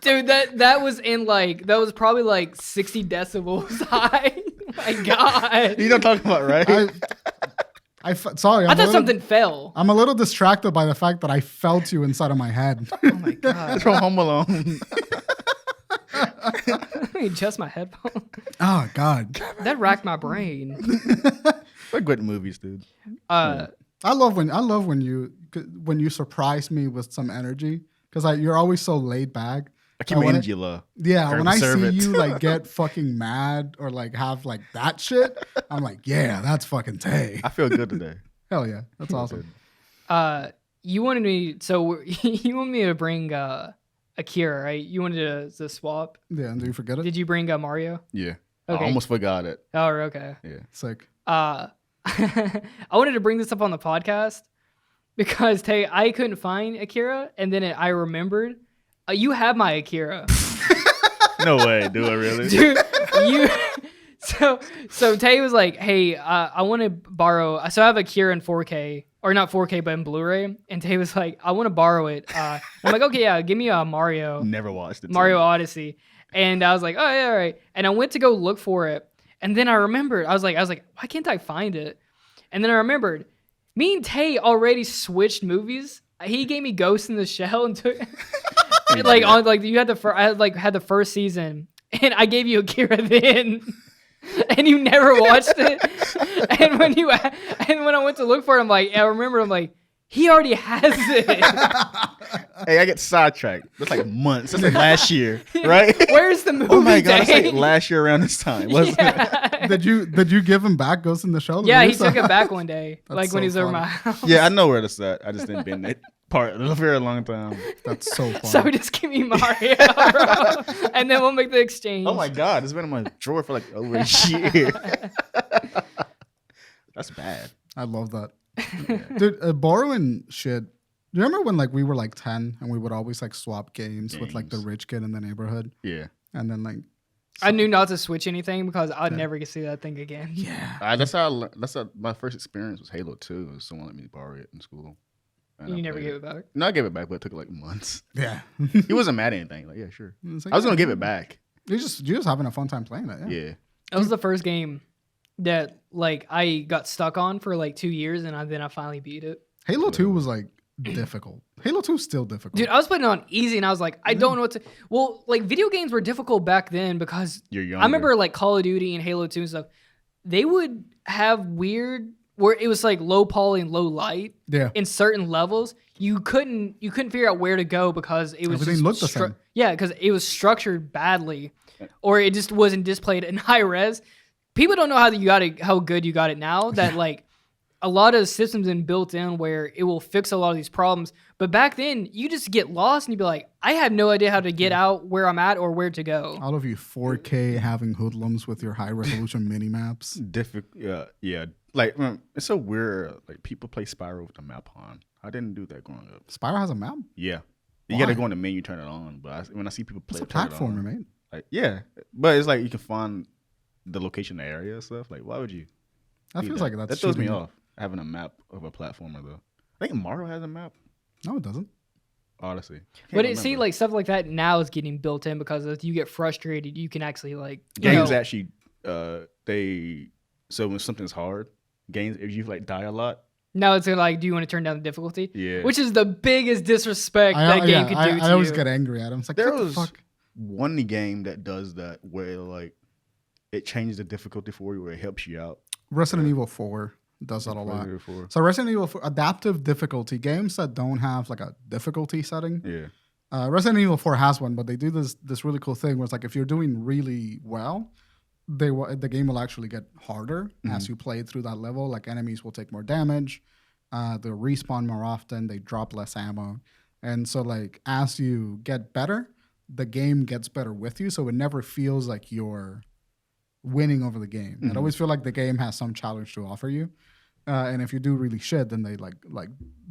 S3: Dude, that was probably like 60 decibels high. My God.
S2: You know what I'm talking about, right?
S1: Sorry.
S3: I thought something fell.
S1: I'm a little distracted by the fact that I felt you inside of my head.
S3: Oh my God.
S2: From Home Alone.
S3: Let me adjust my headphones.
S1: Oh God.
S3: That racked my brain.
S2: They're good movies, dude.
S1: I love when you surprise me with some energy because you're always so laid back.
S2: I keep Angela.
S1: Yeah, when I see you like get fucking mad or like have like that shit, I'm like, yeah, that's fucking Tay.
S2: I feel good today.
S1: Hell yeah, that's awesome.
S3: You wanted me, so you want me to bring Akira, right? You wanted to swap.
S1: Yeah, and do you forget it?
S3: Did you bring Mario?
S2: Yeah.
S3: Okay.
S2: I almost forgot it.
S3: Oh, okay.
S2: Yeah.
S1: Sick.
S3: I wanted to bring this up on the podcast because Tay, I couldn't find Akira, and then I remembered. You have my Akira.
S2: No way, do I really?
S3: Dude, you. So Tay was like, "Hey, I want to borrow." So I have Akira in 4K, or not 4K, but in Blu-ray. And Tay was like, "I want to borrow it." I'm like, "Okay, yeah, give me a Mario."
S2: Never watched it.
S3: Mario Odyssey, and I was like, "Oh yeah, all right." And I went to go look for it, and then I remembered. I was like, "Why can't I find it?" And then I remembered, me and Tay already switched movies. He gave me Ghost in the Shell and took. You had the first season, and I gave you Akira then, and you never watched it. And when I went to look for it, I'm like, he already has it.
S2: Hey, I get sidetracked. That's like months. That's like last year, right?
S3: Where's the movie?
S2: Oh my God, it's like last year around this time, wasn't it?
S1: Did you give him back Ghost in the Shell?
S3: Yeah, he took it back one day, like when he was over my house.
S2: Yeah, I know where that's at. I just didn't been it. Part of a very long time.
S1: That's so fun.
S3: So just give me Mario, bro, and then we'll make the exchange.
S2: Oh my God, it's been in my drawer for like over a year. That's bad.
S1: I love that, dude. Borrowing shit. Do you remember when like we were like 10 and we would always like swap games with like the rich kid in the neighborhood?
S2: Yeah.
S1: And then like
S3: I knew not to switch anything because I'd never get to see that thing again.
S1: Yeah.
S2: That's how my first experience was Halo 2. Someone let me borrow it in school.
S3: You never gave it back?
S2: No, I gave it back, but it took like months.
S1: Yeah.
S2: He wasn't mad at anything. Like, yeah, sure. Like, I was going to give it back.
S1: You're just having a fun time playing it.
S2: Yeah.
S3: That was the first game that like I got stuck on for like 2 years, and then I finally beat it.
S1: Halo 2 was like difficult. Halo 2 is still difficult.
S3: Dude, I was putting it on easy, and I was like, I don't know what to... Well, like video games were difficult back then because...
S2: You're younger.
S3: I remember like Call of Duty and Halo 2 and stuff. They would have weird... Where it was like low poly and low light in certain levels, you couldn't figure out where to go because it was
S1: everything looked the same.
S3: Yeah, because it was structured badly, or it just wasn't displayed in high res. People don't know how good you got it now. That like a lot of systems in built in where it will fix a lot of these problems. But back then, you just get lost and you'd be like, I have no idea how to get out where I'm at or where to go.
S1: All of you 4K having hoodlums with your high resolution mini maps.
S2: Yeah. Like, it's so weird. Like, people play Spyro with the map on. I didn't do that growing up.
S1: Spyro has a map?
S2: Yeah. You got to go in the menu, turn it on. But when I see people play
S1: it's a platformer, man.
S2: Like, yeah. But it's like you can find the location, the area and stuff. Like, why would you?
S1: That feels like that's
S2: that throws me off, having a map of a platformer, though. I think Mario has a map.
S1: No, it doesn't.
S2: Honestly.
S3: But see, like, stuff like that now is getting built in because if you get frustrated, you can actually, like...
S2: Games actually, so when something's hard, games, if you like die a lot.
S3: Now it's like, do you want to turn down the difficulty?
S2: Yeah.
S3: Which is the biggest disrespect that game could do to you.
S1: I always get angry at him. It's like,
S2: there was one game that does that where like it changes the difficulty for you, where it helps you out.
S1: Resident Evil 4 does that a lot. So Resident Evil 4, adaptive difficulty, games that don't have like a difficulty setting.
S2: Yeah.
S1: Resident Evil 4 has one, but they do this really cool thing where it's like if you're doing really well, the game will actually get harder as you play through that level. Like enemies will take more damage, they respawn more often, they drop less ammo. And so like as you get better, the game gets better with you. So it never feels like you're winning over the game. I always feel like the game has some challenge to offer you. And if you do really shit, then they like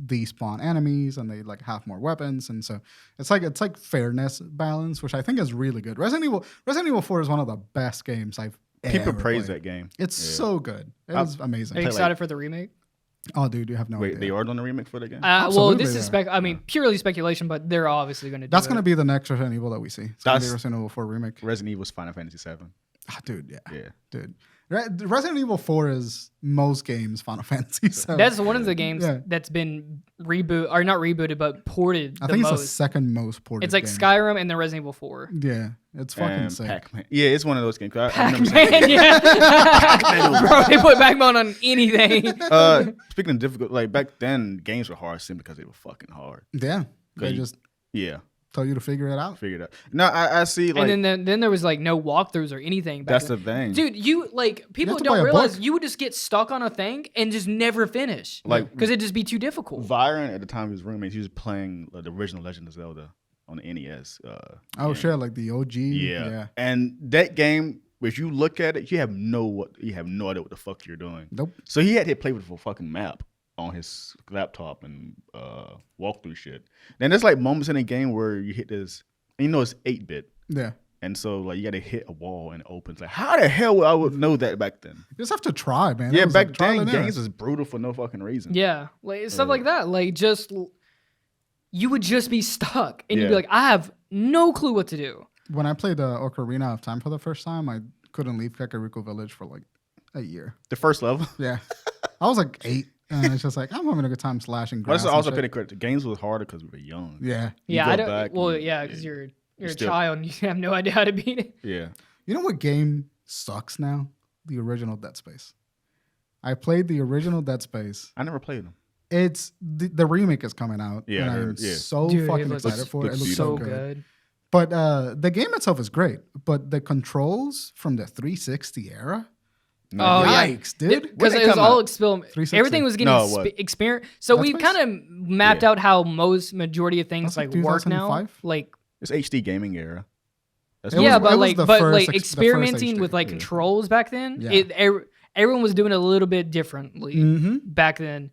S1: despawn enemies and they like have more weapons. And so it's like fairness balance, which I think is really good. Resident Evil 4 is one of the best games I've
S2: People
S1: ever
S2: praise
S1: played.
S2: that game.
S1: It's so good. It was amazing.
S3: Are you excited for the remake?
S1: Oh, dude, you have no idea.
S2: Wait, they are doing a remake for the game?
S3: Well, this is purely speculation, but they're obviously going to do
S1: That's going to be the next Resident Evil that we see. It's going to be Resident Evil 4 remake.
S2: Resident Evil's Final Fantasy 7.
S1: Dude, yeah.
S2: Yeah.
S1: Dude. Resident Evil 4 is most games Final Fantasy 7.
S3: That's one of the games that's been not rebooted, but ported.
S1: I think it's the second most ported.
S3: It's like
S1: game.
S3: Skyrim and then Resident Evil 4.
S1: Yeah, it's fucking sick.
S2: Pac-Man. Yeah, it's one of those games.
S3: Pac-Man, yeah. Bro, they put Pac-Man on anything.
S2: Speaking of difficult, like back then, games were hard simply because they were fucking hard.
S1: Yeah, they just tell you to figure it out.
S2: Figure it out. No, I see. Like,
S3: and then there was like no walkthrough or anything.
S2: That's the thing,
S3: dude. People don't realize you would just get stuck on a thing and just never finish, like because it'd just be too difficult.
S2: Byron at the time, his roommates, he was playing the original Legend of Zelda on the NES.
S1: Shit, like the OG. Yeah,
S2: and that game, if you look at it, you have no idea what the fuck you're doing.
S1: Nope.
S2: So he had to play with a fucking map on his laptop and walk through shit. Then there's like moments in a game where you hit this, and you know it's 8-bit.
S1: Yeah.
S2: And so like you got to hit a wall and it opens. Like how the hell would I would know that back then?
S1: You just have to try, man.
S2: Yeah, back then games was brutal for no fucking reason.
S3: Yeah, like stuff like that. Like just you would just be stuck, and you'd be like, I have no clue what to do.
S1: When I played Ocarina of Time for the first time, I couldn't leave Kakariko Village for like a year.
S2: The first level?
S1: Yeah. I was like 8. And it's just like, I'm having a good time slashing grass.
S2: That's also pretty credit. The games was harder because we were young.
S1: Yeah.
S3: I don't. Well, yeah, because you're a child and you have no idea how to beat it.
S2: Yeah.
S1: You know what game sucks now? The original Dead Space. I played the original Dead Space.
S2: I never played them.
S1: It's the remake is coming out.
S2: Yeah.
S1: And I'm so fucking excited for it. It looks so good. But the game itself is great. But the controls from the 360 era.
S3: Oh,
S1: yikes, dude!
S3: Because it was all everything was getting experience. So we kind of mapped out how majority of things like work now. Like
S2: it's HD gaming era.
S3: But experimenting with like controls back then. Yeah. Everyone was doing it a little bit differently back then,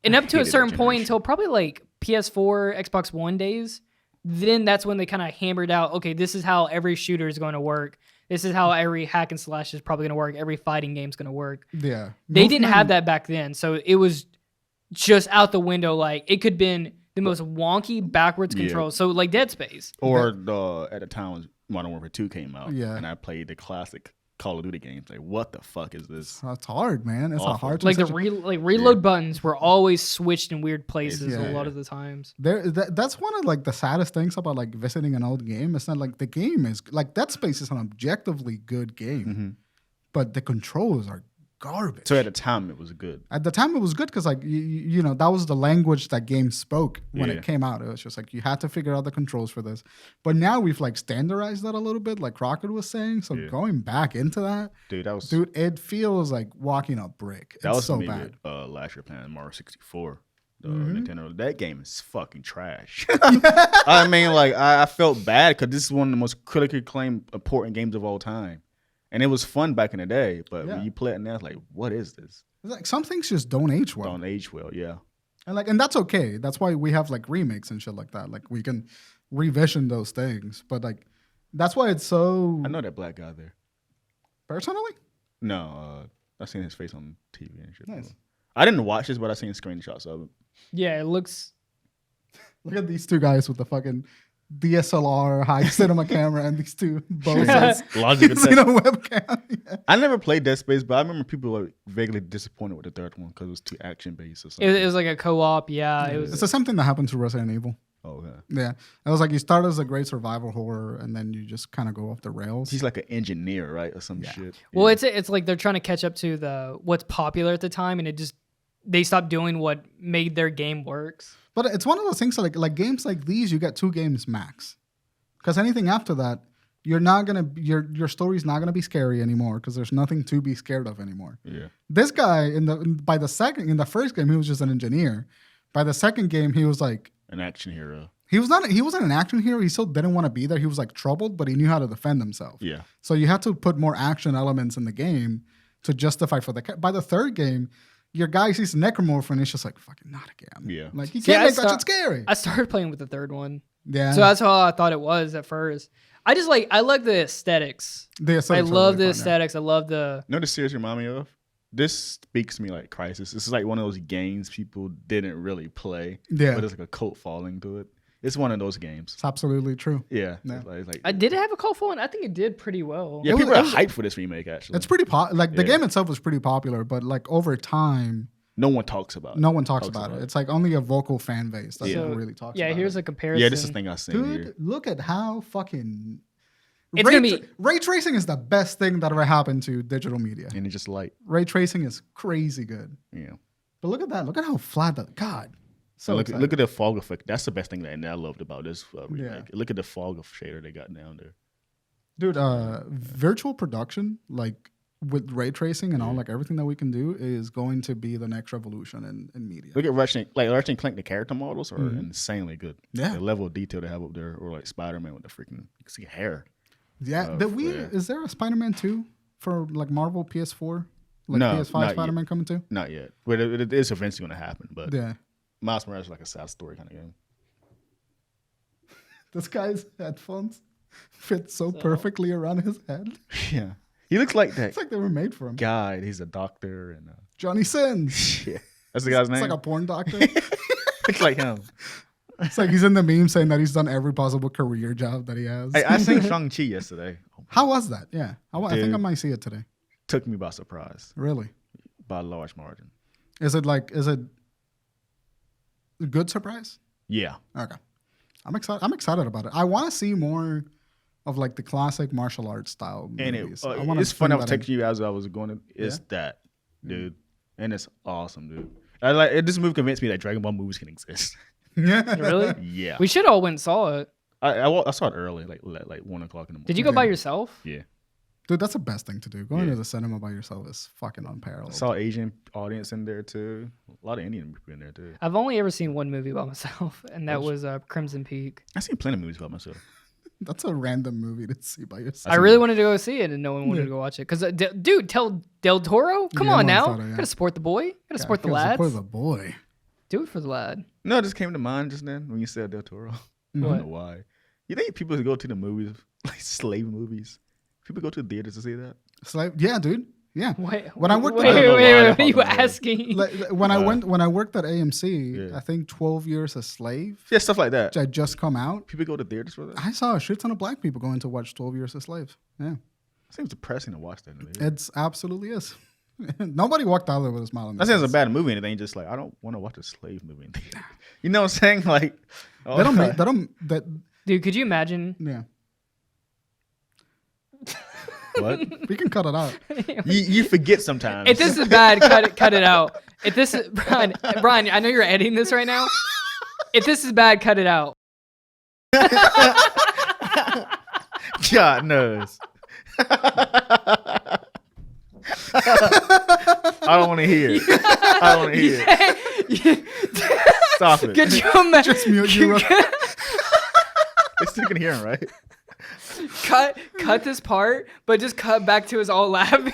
S3: and up to a certain point until probably like PS4, Xbox One days. Then that's when they kind of hammered out. Okay, this is how every shooter is going to work. This is how every hack and slash is probably going to work. Every fighting game is going to work.
S1: Yeah.
S3: They didn't have that back then. So it was just out the window. Like it could have been the most wonky backwards control. So like Dead Space.
S2: Or at the time when Modern Warfare 2 came out.
S1: Yeah.
S2: And I played the classic Call of Duty games. Like, what the fuck is this?
S1: It's hard, man. It's a hard
S3: like the reload buttons were always switched in weird places a lot of the times.
S1: That's one of like the saddest things about like visiting an old game. It's not like the game is like Dead Space is an objectively good game, but the controls are garbage.
S2: So at the time it was good.
S1: At the time it was good because like you know that was the language that game spoke when it came out. It was just like you had to figure out the controls for this. But now we've like standardized that a little bit, like Crockett was saying. So going back into that, dude, it feels like walking a brick.
S2: That was
S1: so
S2: me
S1: bad.
S2: With, last year playing Mario 64. Nintendo. That game is fucking trash. I mean, like I felt bad because this is one of the most critically acclaimed important games of all time. And it was fun back in the day, but when you play it now, it's like, what is this?
S1: It's like some things just don't age well.
S2: Yeah.
S1: And that's okay. That's why we have like remakes and shit like that. Like we can revision those things. But like that's why it's so.
S2: I know that black guy there.
S1: Personally?
S2: No, I seen his face on TV and shit.
S1: Nice.
S2: I didn't watch this, but I seen screenshots of it.
S3: Yeah, it looks.
S1: Look at these two guys with the fucking DSLR high cinema camera and these two bozos using a webcam.
S2: I never played Dead Space, but I remember people were vaguely disappointed with the third one because it was too action based or something.
S3: It was like a co-op. Yeah, it was.
S1: It's the same thing that happened to Resident Evil.
S2: Oh, okay.
S1: Yeah, it was like you start as a great survival horror, and then you just kind of go off the rails.
S2: He's like an engineer, right, or some shit.
S3: Well, it's like they're trying to catch up to what's popular at the time, and they stopped doing what made their game works. But
S1: it's one of those things like games like these, you get 2 games max, because anything after that, you're not gonna your story's not gonna be scary anymore because there's nothing to be scared of anymore.
S2: Yeah.
S1: This guy in the first game he was just an engineer. By the second game he was like
S2: an action hero. He
S1: wasn't an action hero. He still didn't want to be there. He was like troubled, but he knew how to defend himself.
S2: Yeah.
S1: So you had to put more action elements in the game to justify for by the third game, your guy sees necromorph and it's just like fucking not again.
S2: Yeah.
S1: Like you can't make that shit scary.
S3: I started playing with the third one.
S1: Yeah.
S3: So that's how I thought it was at first. I like the aesthetics. I love the aesthetics. I love the.
S2: You know the series remind me of? This speaks to me like Crisis. This is like one of those games people didn't really play.
S1: Yeah.
S2: But it's like a cult following to it. It's one of those games.
S1: It's absolutely true.
S2: Yeah.
S1: Yeah.
S2: It's like,
S3: I did have a cult following. I think it did pretty well.
S2: Yeah, people are hyped for this remake, actually.
S1: It's pretty the game itself was pretty popular, but like over time,
S2: no one talks about it.
S1: No one talks about it. It's like only a vocal fan base that really talks about it.
S3: Yeah, here's a comparison.
S2: Yeah, this is the thing I've seen here.
S1: Look at how fucking... Ray tracing is the best thing that ever happened to digital media.
S2: And it's just light.
S1: Ray tracing is crazy good.
S2: Yeah.
S1: But look at that. Look at how flat that... God. So
S2: look at the fog effect. That's the best thing that I loved about this remake.
S1: Yeah.
S2: Look at the fog of shader they got down there.
S1: Dude, virtual production, like with ray tracing and all, like everything that we can do is going to be the next revolution in media.
S2: Look at Ratchet and Clank. The character models are insanely good.
S1: Yeah.
S2: The level of detail they have up there, or like Spider-Man with the freaking, you can see hair.
S1: Yeah. Is there a Spider-Man 2 for like Marvel PS4? Like
S2: no,
S1: PS5 Spider-Man coming too?
S2: Not yet. But it is eventually going to happen. But
S1: yeah.
S2: Miles Morales is like a sad story kind of game.
S1: This guy's headphones fit so perfectly around his head.
S2: Yeah. He looks like that.
S1: It's like they were made for him.
S2: Guy, he's a doctor. And
S1: Johnny Sins.
S2: Yeah. That's the guy's name?
S1: It's like a porn doctor.
S2: Looks like him.
S1: It's like he's in the meme saying that he's done every possible career job that he has.
S2: I seen Shang-Chi yesterday.
S1: How was that? Yeah. I think I might see it today.
S2: Took me by surprise.
S1: Really?
S2: By a large margin.
S1: Is it a good surprise?
S2: Yeah.
S1: Okay. I'm excited about it. I want to see more of like the classic martial arts style movies.
S2: And it's fun. I was texting you as I was going. It's that, dude, and it's awesome, dude. This movie convinced me that Dragon Ball movies can exist.
S1: Yeah.
S3: Really?
S2: Yeah.
S3: We should all went and saw it.
S2: I saw it early, like 1:00 in the morning.
S3: Did you go by yourself?
S2: Yeah.
S1: Dude, that's the best thing to do. Going to the cinema by yourself is fucking unparalleled.
S2: I saw Asian audience in there too. A lot of Indian people in there too.
S3: I've only ever seen one movie by myself, and that was Crimson Peak.
S2: I've seen plenty of movies by myself.
S1: That's a random movie to see by yourself.
S3: I really wanted to go see it, and no one wanted to go watch it. Because, dude, tell Del Toro, come on now. Gotta support the boy. Gotta support the lads.
S1: Support the boy.
S3: Do it for the lad.
S2: No, it just came to mind just then when you said Del Toro. I don't know why. You think people go to the movies, like slave movies? People go to the theaters to see that?
S1: Yeah, dude. Yeah.
S3: Wait,
S1: when I worked,
S3: what are you asking?
S1: When I worked at AMC, I think 12 Years a Slave.
S2: Yeah, stuff like that.
S1: Which had just come out.
S2: People go to theaters for that.
S1: I saw a shit ton of black people going to watch 12 Years a Slave. Yeah.
S2: It seems depressing to watch that.
S1: It absolutely is. Nobody walked out there with a smile on their
S2: face. That sounds a bad movie or anything. Just like I don't want to watch a slave movie. You know what I'm saying? Like
S1: Dude,
S3: could you imagine?
S1: Yeah.
S2: What?
S1: We can cut it out.
S2: You forget sometimes.
S3: If this is bad, cut it out. If this is Bryan, I know you're editing this right now. If this is bad, cut it out.
S2: God knows. I don't want to hear it. I don't want to hear it. Stop it.
S3: Could you imagine?
S1: Just mute you.
S2: They still can hear him, right?
S3: Cut this part, but just cut back to us all laughing.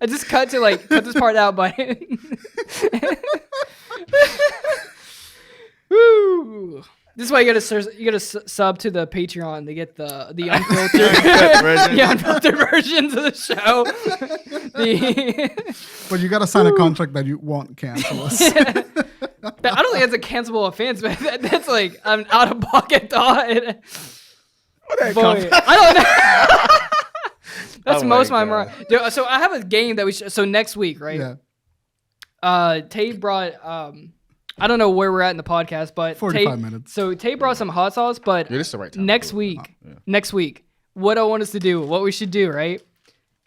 S3: I just cut this part out, but woo. This is why you gotta sub to the Patreon to get the unfiltered unfiltered versions of the show.
S1: But you gotta sign a contract that you won't cancel us.
S3: I don't think that's a cancelable offense, but that's like an out of pocket thought. I don't know. That's most of my mind. So I have a game that so next week, right?
S1: Yeah.
S3: Tate brought I don't know where we're at in the podcast, but
S1: 45 minutes.
S3: So Tay brought some hot sauce, but
S2: this is the right time
S3: next week, what I want us to do, what we should do, right?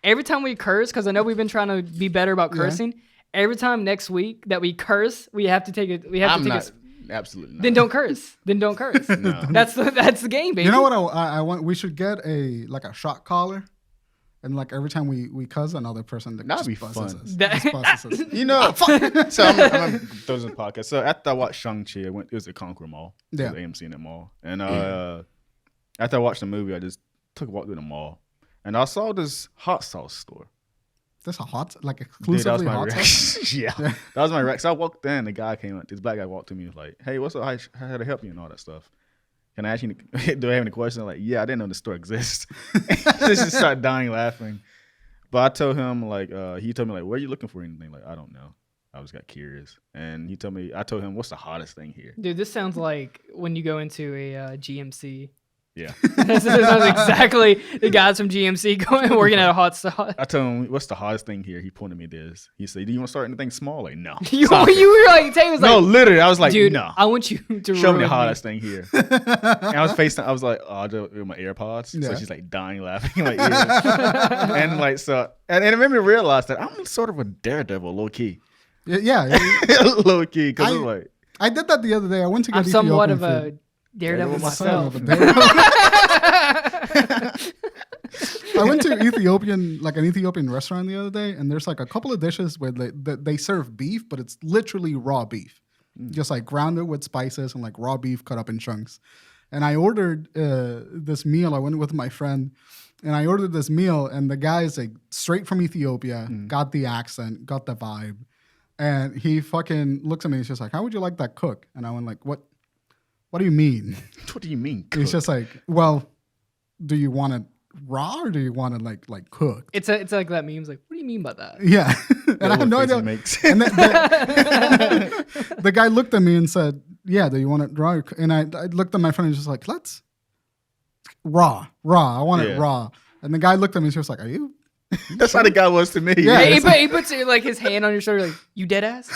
S3: Every time we curse, because I know we've been trying to be better about cursing. Every time next week that we curse, we have to take it.
S2: Absolutely not.
S3: Then don't curse. No. That's the game, baby.
S1: You know what I want? We should get a shot collar, and like every time we cuss, another person
S2: that'd be fun.
S1: Us.
S2: You know, so I'm throw this in the podcast. So after I watched Shang-Chi, it was at Conquer Mall. Yeah, AMC in that mall. And after I watched the movie, I just took a walk through the mall, and I saw this hot sauce store.
S1: That's exclusively hot sauce?
S2: Yeah, that was my reaction. So I walked in, the guy came up, this black guy walked to me, was like, "Hey, what's up? How to help you?" and all that stuff. Can I ask you, do I have any questions? I'm like, yeah, I didn't know the store exists. Just started dying laughing. But I told him, he told me, where are you looking for anything? Like, I don't know. I just got curious. And I told him, what's the hottest thing here?
S3: Dude, this sounds like when you go into a GMC.
S2: Yeah.
S3: This sounds exactly the guys from GMC working at a hot sauce.
S2: I told him, what's the hottest thing here? He pointed me this. He said, do you want to start anything small? Like, no.
S3: You were like, Tay was like,
S2: no, literally. I was like,
S3: dude,
S2: no.
S3: I want you to
S2: show me the hottest thing here. And I was I was like, oh, I'll do it with my AirPods. Yeah. So she's like dying laughing. Like, yeah. And like, so, and it made me realize that I'm sort of a daredevil, low key.
S1: Yeah.
S2: Low key. Because I'm like,
S1: I did that the other day. I went to get
S3: Ethiopian somewhat of a daredevil myself.
S1: I went to an Ethiopian restaurant the other day, and there's like a couple of dishes where they serve beef, but it's literally raw beef, just like grounded with spices and like raw beef cut up in chunks. And I ordered this meal. I went with my friend, and I ordered this meal, and the guy's like straight from Ethiopia, got the accent, got the vibe, and he fucking looks at me. He's just like, "How would you like that cook?" And I went like, "What? What do you mean?"
S2: What do you mean, cook?
S1: He's just like, "Well, do you want it raw or do you want it like cooked?"
S3: It's like that meme's like, what do you mean by that?
S1: Yeah. And I have no idea. And the guy looked at me and said, "Yeah, do you want it raw?" And I looked at my friend and was just like, "Let's raw. I want it raw." And the guy looked at me and she was like, "Are you?"
S2: That's how the guy was to me.
S3: Yeah, he puts like his hand on your shoulder, like, "You dead ass?"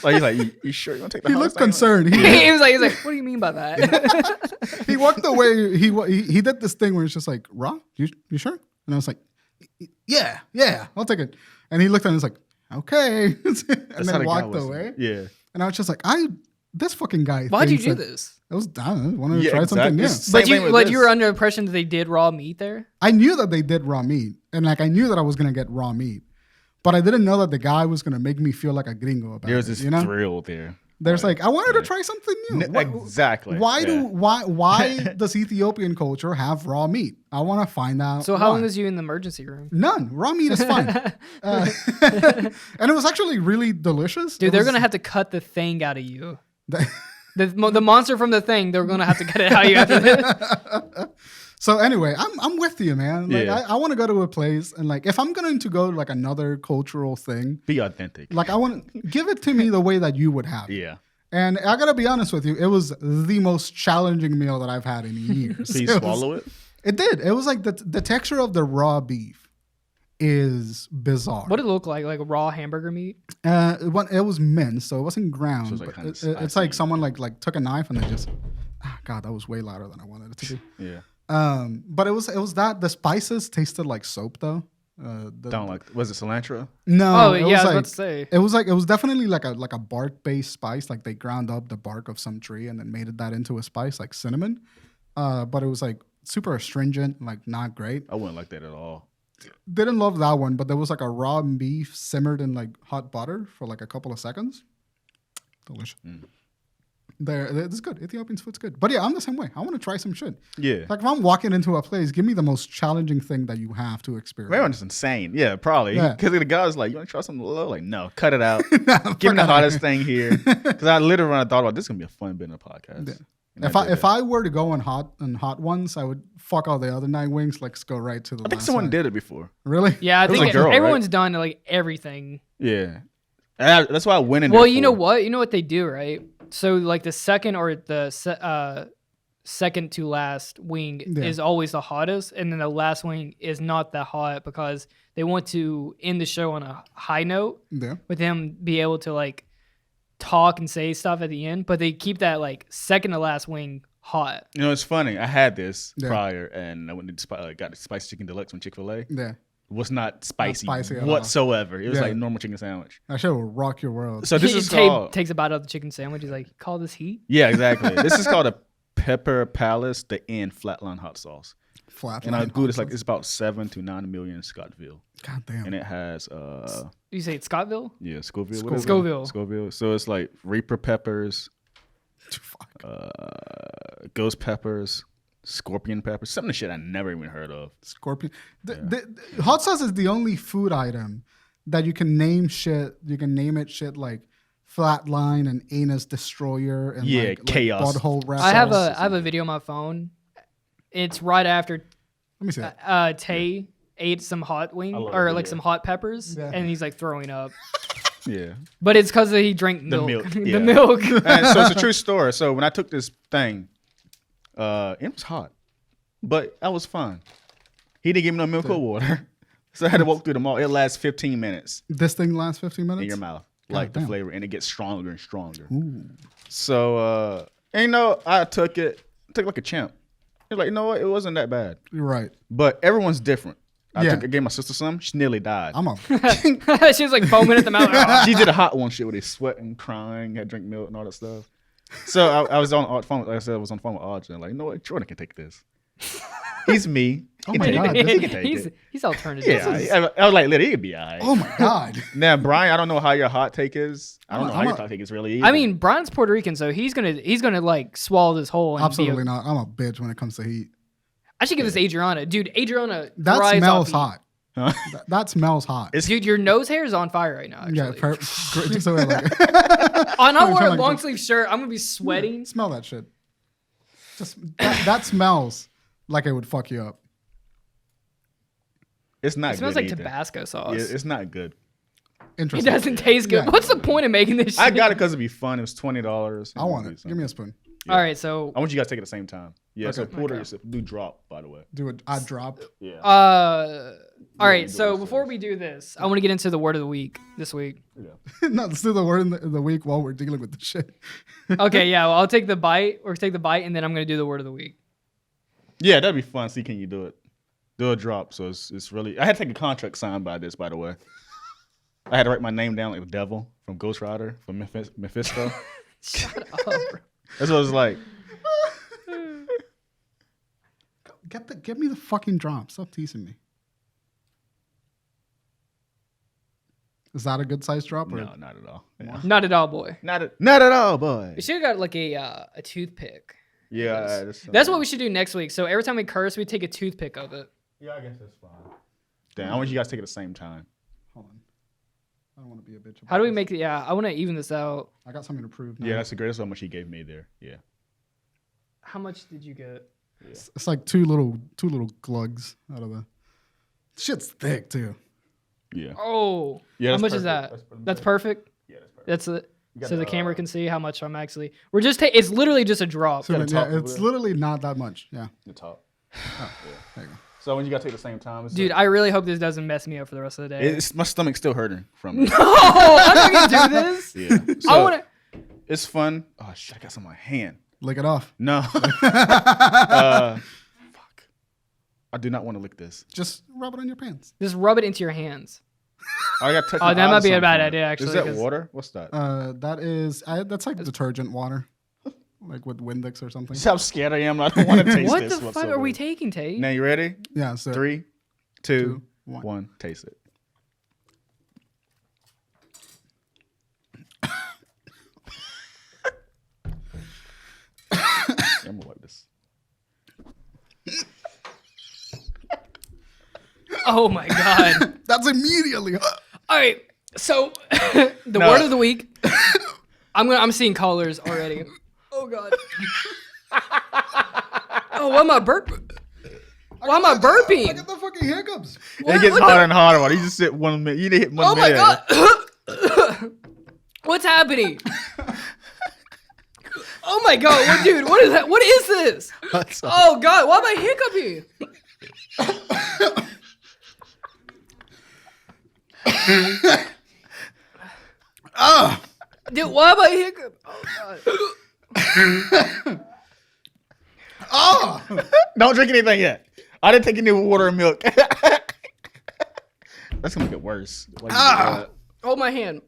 S2: Like he's like, "You sure you want to take the?"
S1: He looked concerned.
S3: He was like, "What do you mean by that?"
S1: He walked away. He did this thing where it's just like, "Raw? You sure?" And I was like, "Yeah, I'll take it." And he looked at me and was like, "Okay," and then walked away.
S2: Yeah.
S1: And I was just like, this fucking guy.
S3: Why'd you do this?
S1: I wanted to try something new.
S3: But you were under the impression that they did raw meat there?
S1: I knew that they did raw meat. And like I knew that I was going to get raw meat. But I didn't know that the guy was going to make me feel like a gringo about it.
S2: There's this thrill there.
S1: There's I wanted to try something new.
S2: Exactly.
S1: Why does Ethiopian culture have raw meat? I want to find out.
S3: So how long was you in the emergency room?
S1: None. Raw meat is fine. And it was actually really delicious.
S3: Dude, they're going to have to cut the thing out of you. The monster from the thing, they're going to have to cut it out of you after this.
S1: So anyway, I'm with you, man. Like I want to go to a place and like if I'm going to go to like another cultural thing,
S2: be authentic.
S1: Like I want to give it to me the way that you would have it.
S2: Yeah.
S1: And I got to be honest with you, it was the most challenging meal that I've had in years.
S2: Did you swallow it?
S1: It did. It was like the texture of the raw beef is bizarre.
S3: What did it look like? Like a raw hamburger meat?
S1: It was minced, so it wasn't ground. So it was like it's like someone like took a knife and they just God, that was way louder than I wanted it to be.
S2: Yeah.
S1: But it was that the spices tasted like soap though.
S2: Was it cilantro?
S1: No.
S3: Oh yeah, I was about to say.
S1: It was definitely like a bark based spice. Like they ground up the bark of some tree and then made that into a spice like cinnamon. But it was like super astringent, like not great.
S2: I wouldn't like that at all.
S1: Didn't love that one, but there was like a raw beef simmered in like hot butter for like a couple of seconds. Delicious. It's good. Ethiopian food's good. But yeah, I'm the same way. I want to try some shit.
S2: Yeah.
S1: Like if I'm walking into a place, give me the most challenging thing that you have to experience.
S2: Everyone's just insane. Yeah, probably. Because the guy's like, you want to try something low? Like, no, cut it out. Give me the hottest thing here. Because I literally thought about this is going to be a fun bit in the podcast. Yeah.
S1: If I were to go on hot ones, I would fuck all the other 9 wings. Let's go right to the.
S2: I think someone did it before.
S1: Really?
S3: Yeah, I think everyone's done like everything.
S2: Yeah, that's why I went in.
S3: Well, you know what? You know what they do, right? So like the second or the second to last wing is always the hottest, and then the last wing is not that hot because they want to end the show on a high note. Yeah. With them be able to like talk and say stuff at the end, but they keep that like second to last wing hot.
S2: You know, it's funny. I had this prior, and I went and got the spicy chicken deluxe from Chick-fil-A.
S1: Yeah.
S2: It was not spicy
S1: at
S2: whatsoever. All. It was like normal chicken sandwich.
S1: That shit will rock your world.
S2: So this is called...
S3: takes a bite out of the chicken sandwich. He's like, call this heat?
S2: Yeah, exactly. This is called a Pepper Palace, the Inn Flatline Hot Sauce. And I Googled, it's about 7 to 9 million in Scottville.
S1: God damn.
S2: And it has
S3: you say it's Scottville?
S2: Yeah, Scoville.
S3: Scoville.
S2: So it's like Reaper peppers, ghost peppers, scorpion peppers, some of the shit I never even heard of.
S1: Scorpion. The hot sauce is the only food item that you can name shit. You can name it shit like Flatline and Anus Destroyer and
S2: chaos.
S1: Like butthole wrap.
S3: I have a video on my phone. It's right after
S1: let me see it.
S3: Tay ate some hot wing or like some hot peppers, and he's like throwing up.
S2: Yeah,
S3: but it's because he drank milk.
S2: The
S3: milk.
S2: And so it's a true story. So when I took this thing, it was hot, but I was fine. He didn't give me no milk or water, so I had to walk through the mall. It lasts 15 minutes.
S1: This thing lasts 15 minutes
S2: in your mouth, like the flavor, and it gets stronger and stronger.
S1: Ooh.
S2: So I took it like a champ. It's like, you know what? It wasn't that bad.
S1: You're right.
S2: But everyone's different. I gave my sister some. She nearly died.
S3: She was like foaming at the mouth.
S2: She did a hot one shit where they sweating, crying, had drink milk and all that stuff. So I was on the phone. Like I said, I was on the phone with Audrey. Like, you know what? Jordan can take this. He's me.
S1: Oh my God.
S3: He can take it. He's alternative.
S2: Yeah, I was like, literally, he could be all right.
S1: Oh my God.
S2: Now, Bryan, I don't know how your hot take is. I don't know how your hot take is really either.
S3: I mean, Bryan's Puerto Rican, so he's gonna like swallow this whole. And
S1: absolutely not. I'm a bitch when it comes to heat.
S3: I should give this to Adriana. Dude, Adriana
S1: that smells hot. Huh? That smells hot.
S3: Dude, your nose hair is on fire right now, actually.
S1: Yeah, just so like
S3: I'm not wearing a long sleeve shirt. I'm gonna be sweating.
S1: Yeah, smell that shit. Just that smells like it would fuck you up.
S2: It's not good.
S3: It smells like
S2: either.
S3: Tabasco sauce.
S2: Yeah, it's not good.
S3: Interesting. It doesn't taste good. Yeah. What's the point of making this shit?
S2: I got it because it'd be fun. It was $20.
S1: I want it. Give me a spoon.
S3: Yeah. All right, so
S2: I want you guys to take it at the same time. Yeah, okay. So pour yourself. Do drop, by the way.
S1: I drop.
S2: Yeah.
S3: All right, so before we do this, I want to get into the word of the week this week.
S1: Yeah. No, let's do the word of the week while we're dealing with the shit.
S3: Okay, yeah, well, I'll take the bite, and then I'm gonna do the word of the week.
S2: Yeah, that'd be fun. See, can you do it? Do a drop. So it's really. I had to take a contract signed by this, by the way. I had to write my name down like the devil from Ghost Rider from Mephisto.
S3: Shut up, bro.
S2: That's what it was like.
S1: Get me the fucking drop. Stop teasing me. Is that a good size drop? Or?
S2: No, not at all.
S3: Yeah. Not at all, boy.
S2: Not at all, boy.
S3: We should have got like a toothpick.
S2: Yeah,
S3: that's what we should do next week. So every time we curse, we take a toothpick of it.
S2: Yeah, I guess that's fine. Damn, I want you guys to take it at the same time.
S1: Hold on. I don't want to be a bitch.
S3: How do we make it? Yeah, I want to even this out.
S1: I got something to prove now.
S2: Yeah, that's the greatest. How much he gave me there. Yeah.
S3: How much did you get?
S1: Yeah. It's like two little glugs out of the. Shit's thick too.
S2: Yeah.
S3: Oh. Yeah. How much is that? That's perfect.
S2: Yeah, that's perfect.
S3: That's it. So the camera can see how much I'm actually. We're just. It's literally just a drop.
S1: So it's literally not that much. Yeah.
S2: The top.
S1: Oh, yeah. There you go.
S2: So when you gotta take the same time,
S3: dude, I really hope this doesn't mess me up for the rest of the day.
S2: My stomach's still hurting from it.
S3: No, I'm not gonna do this.
S2: Yeah, so
S3: I wanna.
S2: It's fun. Oh shit, I got some on my hand.
S1: Lick it off.
S2: No. Fuck. I do not want to lick this.
S1: Just rub it on your pants.
S3: Just rub it into your hands.
S2: I got.
S3: Oh, that might be a bad idea. Actually,
S2: is that water? What's that?
S1: That's like detergent water. Like with Windex or something.
S2: See how scared I am? I don't want to taste
S3: what
S2: this.
S3: What the fuck are we taking, Tate?
S2: Now you ready?
S1: Yeah. So
S2: 3, 2, 1. Taste it. I'm gonna wipe this.
S3: Oh my god.
S1: That's immediately.
S3: All right. So the word of the week. I'm seeing colors already. Oh god. Oh, why am I burping? Why am I burping?
S1: I get the fucking hiccups.
S2: It gets harder and harder. You just sit 1 minute. You didn't hit 1 minute.
S3: Oh my god. What's happening? Oh my god, what, dude, what is that? What is this? Oh god, why am I hiccuping? Dude, why am I hiccup? Oh, God.
S2: Don't drink anything yet. I didn't take any water or milk. That's gonna make it worse.
S3: Hold my hand.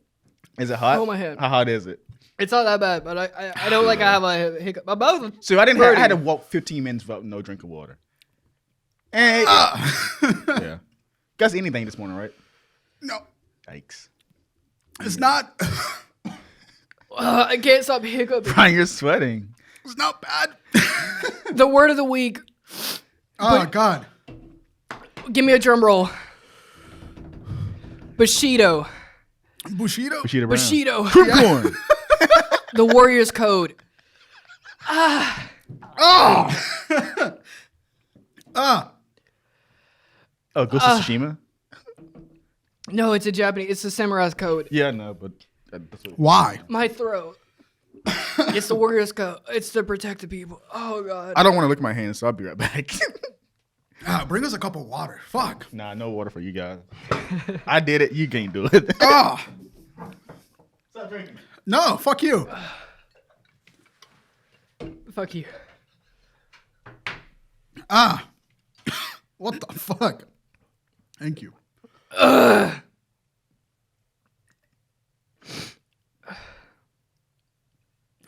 S2: Is it hot?
S3: Hold my hand.
S2: How hot is it?
S3: It's not that bad, but I don't like I have a hiccup. My mouth.
S2: So I had to walk 15 minutes without no drink of water. And yeah. Guys, anything this morning, right?
S1: No.
S2: Yikes.
S1: It's not.
S3: I can't stop hiccuping.
S2: Bryan, you're sweating.
S1: It's not bad.
S3: The word of the week.
S1: Oh, God.
S3: Give me a drum roll. Bushido.
S1: Bushido?
S2: Bushido.
S3: Bushido.
S2: Corn.
S3: The Warrior's Code.
S1: Oh.
S2: Oh, Ghost of Tsushima?
S3: No, it's a Japanese. It's the Samurai's Code.
S2: Yeah, no, but that's what...
S1: Why?
S3: My throat. It's the Warrior's Code. It's to protect the people. Oh, God.
S2: I don't want to lick my hands, so I'll be right back.
S1: Bring us a cup of water. Fuck.
S2: Nah, no water for you guys. I did it. You can't do it.
S1: Oh.
S2: Stop drinking.
S1: No, fuck you.
S3: Fuck you.
S1: What the fuck? Thank you.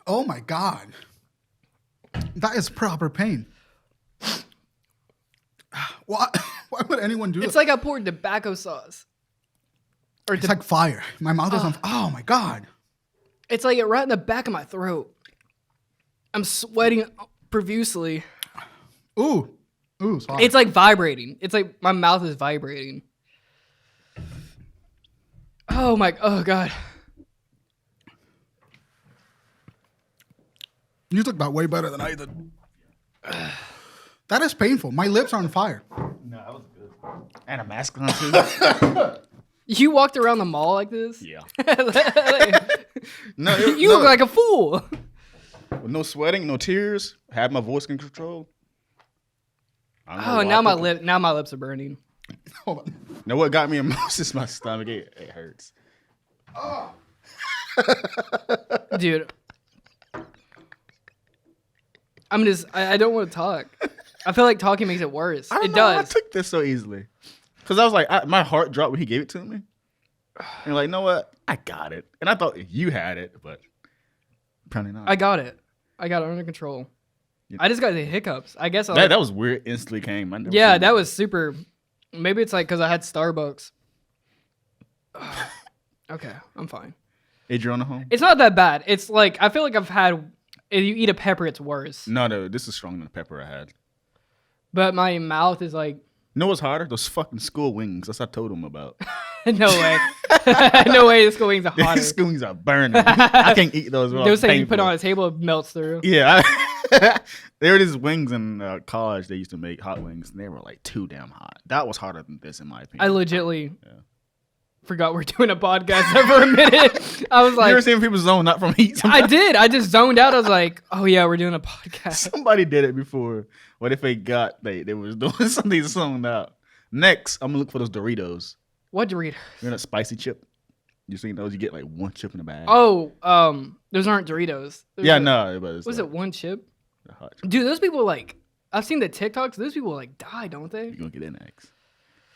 S1: Oh my God. That is proper pain. Why would anyone do that?
S3: It's like I poured tobacco sauce.
S1: It's like fire. My mouth is on fire. Oh my God.
S3: It's like it right in the back of my throat. I'm sweating profusely.
S1: Ooh, sorry.
S3: It's like vibrating. It's like my mouth is vibrating. Oh God.
S1: You took that way better than I did. That is painful. My lips are on fire.
S2: No, that was good. And a mask on too.
S3: You walked around the mall like this?
S2: Yeah.
S3: You look like a fool.
S2: With no sweating, no tears, had my voice in control.
S3: Oh, now my lips are burning.
S1: Hold on.
S2: Now what got me most is my stomach. It hurts.
S1: Oh.
S3: Dude. I don't want to talk. I feel like talking makes it worse. It does.
S2: I took this so easily. Because I was like, my heart dropped when he gave it to me. And like, you know what? I got it. And I thought you had it, but apparently not.
S3: I got it under control.
S2: Yeah.
S3: I just got the hiccups. I guess
S2: that was weird. Instantly came.
S3: Yeah, that was super. Maybe it's like because I had Starbucks. Okay, I'm fine.
S2: Adriana home?
S3: It's not that bad. It's like I feel like I've had. If you eat a pepper, it's worse.
S2: No, this is stronger than the pepper I had.
S3: But my mouth is like.
S2: You know what's harder? Those fucking school wings. That's what I told him about.
S3: No way. No way the school wings are hotter.
S2: School wings are burning. I can't eat those.
S3: Those things you put on a table, it melts through.
S2: Yeah. There were these wings in college. They used to make hot wings, and they were like too damn hot. That was harder than this, in my opinion.
S3: I legitly forgot we're doing a podcast there for a minute. I was like,
S2: you ever seen people zone out from heat?
S3: I did. I just zoned out. I was like, oh yeah, we're doing a podcast.
S2: Somebody did it before. What if they was doing something zoned out? Next, I'm gonna look for those Doritos.
S3: What Doritos?
S2: You know that spicy chip? You seen those? You get like one chip in a bag.
S3: Oh, those aren't Doritos.
S2: No, but
S3: was it one chip?
S2: Hot chip.
S3: Dude, those people like I've seen the TikToks. Those people like die, don't they?
S2: You're gonna get in next.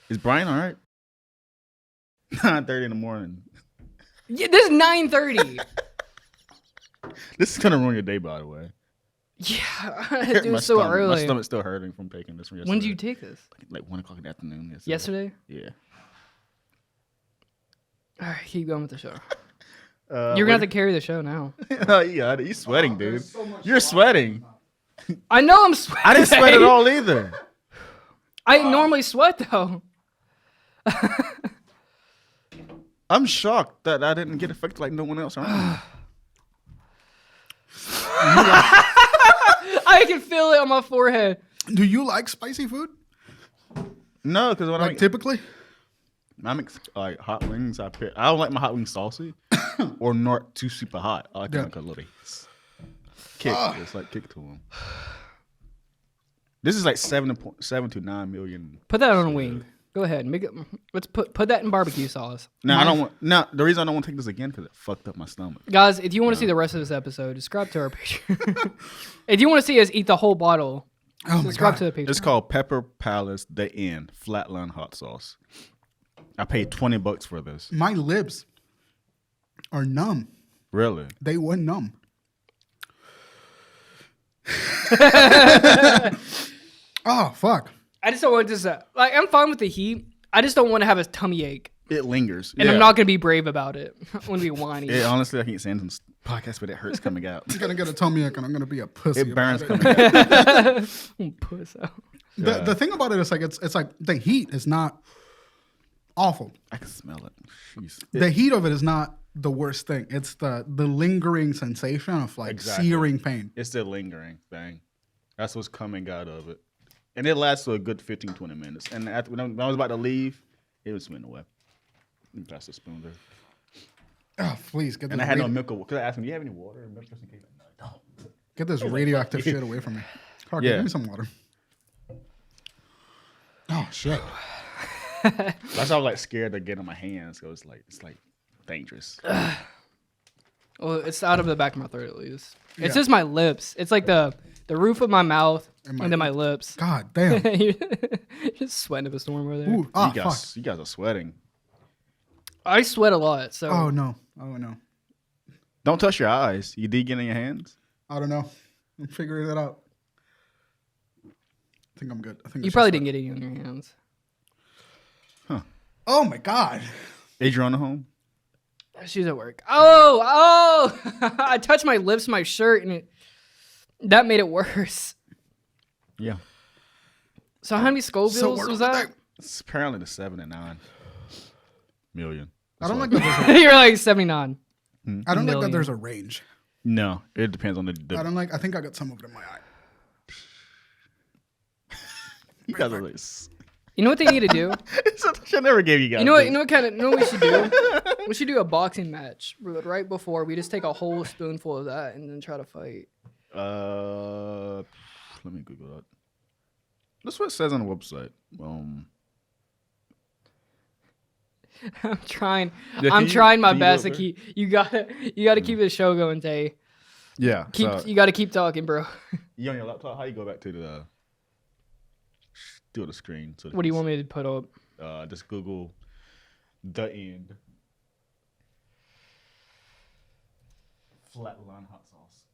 S2: Is Bryan all right? 9:30 in the morning.
S3: Yeah, this is 9:30.
S2: This is gonna ruin your day, by the way.
S3: Yeah, it was so early.
S2: My stomach's still hurting from taking this from yesterday.
S3: When did you take this?
S2: Like 1 o'clock in the afternoon.
S3: Yesterday?
S2: Yeah.
S3: All right, keep going with the show. You're gonna have to carry the show now.
S2: Yeah, you're sweating, dude. You're sweating.
S3: I know I'm sweating.
S2: I didn't sweat at all either.
S3: I normally sweat though.
S2: I'm shocked that I didn't get affected like no one else around.
S3: I can feel it on my forehead.
S1: Do you like spicy food?
S2: No, because when
S1: typically,
S2: I make like hot wings, I don't like my hot wings saucy or not too super hot. I like like a little kick. It's like kick to them. This is like 7 to 9 million.
S3: Put that on a wing. Go ahead, make it. Let's put that in barbecue sauce.
S2: No, I don't want. No, the reason I don't want to take this again because it fucked up my stomach.
S3: Guys, if you want to see the rest of this episode, subscribe to our Patreon. If you want to see us eat the whole bottle, subscribe to the Patreon.
S2: It's called Pepper Palace The End Flatline Hot Sauce. I paid $20 for this.
S1: My lips are numb.
S2: Really?
S1: They were numb. Oh fuck!
S3: I just don't want this. Like, I'm fine with the heat. I just don't want to have a tummy ache.
S2: It lingers,
S3: and I'm not gonna be brave about it. I'm gonna be whiny.
S2: Yeah, honestly, I can't say anything on this podcast, but it hurts coming out.
S1: I'm gonna get a tummy ache, and I'm gonna be a pussy.
S2: It burns coming out.
S3: Puss out.
S1: The thing about it is like it's like the heat is not awful.
S2: I can smell it. Jeez.
S1: The heat of it is not the worst thing. It's the lingering sensation of like searing pain.
S2: It's the lingering thing. That's what's coming out of it. And it lasts for a good 15, 20 minutes. And after, when I was about to leave, it was went away. Let me pass the spoon there.
S1: Oh, please get this.
S2: And I had no milk. Because I asked him, do you have any water? Milk just in case. No, I don't.
S1: Get this radioactive shit away from me. Parker, give me some water. Oh, shit.
S2: That's why I was like scared to get on my hands. Cause it's like dangerous.
S3: Well, it's out of the back of my throat at least. It's just my lips. It's like the roof of my mouth and then my lips.
S1: God damn.
S3: You're just sweating up a storm over there.
S1: Ooh, fuck.
S2: You guys are sweating.
S3: I sweat a lot, so.
S1: Oh no.
S2: Don't touch your eyes. You did get in your hands?
S1: I don't know. I'm figuring it out. I think I'm good. I think
S3: you probably didn't get any on your hands.
S2: Huh.
S1: Oh my God.
S2: Adriana home?
S3: She's at work. Oh! I touched my lips, my shirt, and that made it worse.
S2: Yeah.
S3: So how many Scovilles was that?
S2: It's apparently the 7 and 9 million.
S1: I don't like that.
S3: You're like 79.
S1: I don't like that there's a range.
S2: No, it depends on the
S1: I don't like. I think I got some of it in my eye.
S2: You guys are like.
S3: You know what they need to do?
S2: I never gave you guys.
S3: You know what we should do? We should do a boxing match right before. We just take a whole spoonful of that and then try to fight.
S2: Let me Google that. That's what it says on the website.
S3: I'm trying my best to keep. You gotta keep the show going, Tay.
S2: Yeah.
S3: You gotta keep talking, bro.
S2: You on your laptop? How you go back to the screen? So
S3: what do you want me to put up?
S2: Just Google The End Flatline Hot Sauce.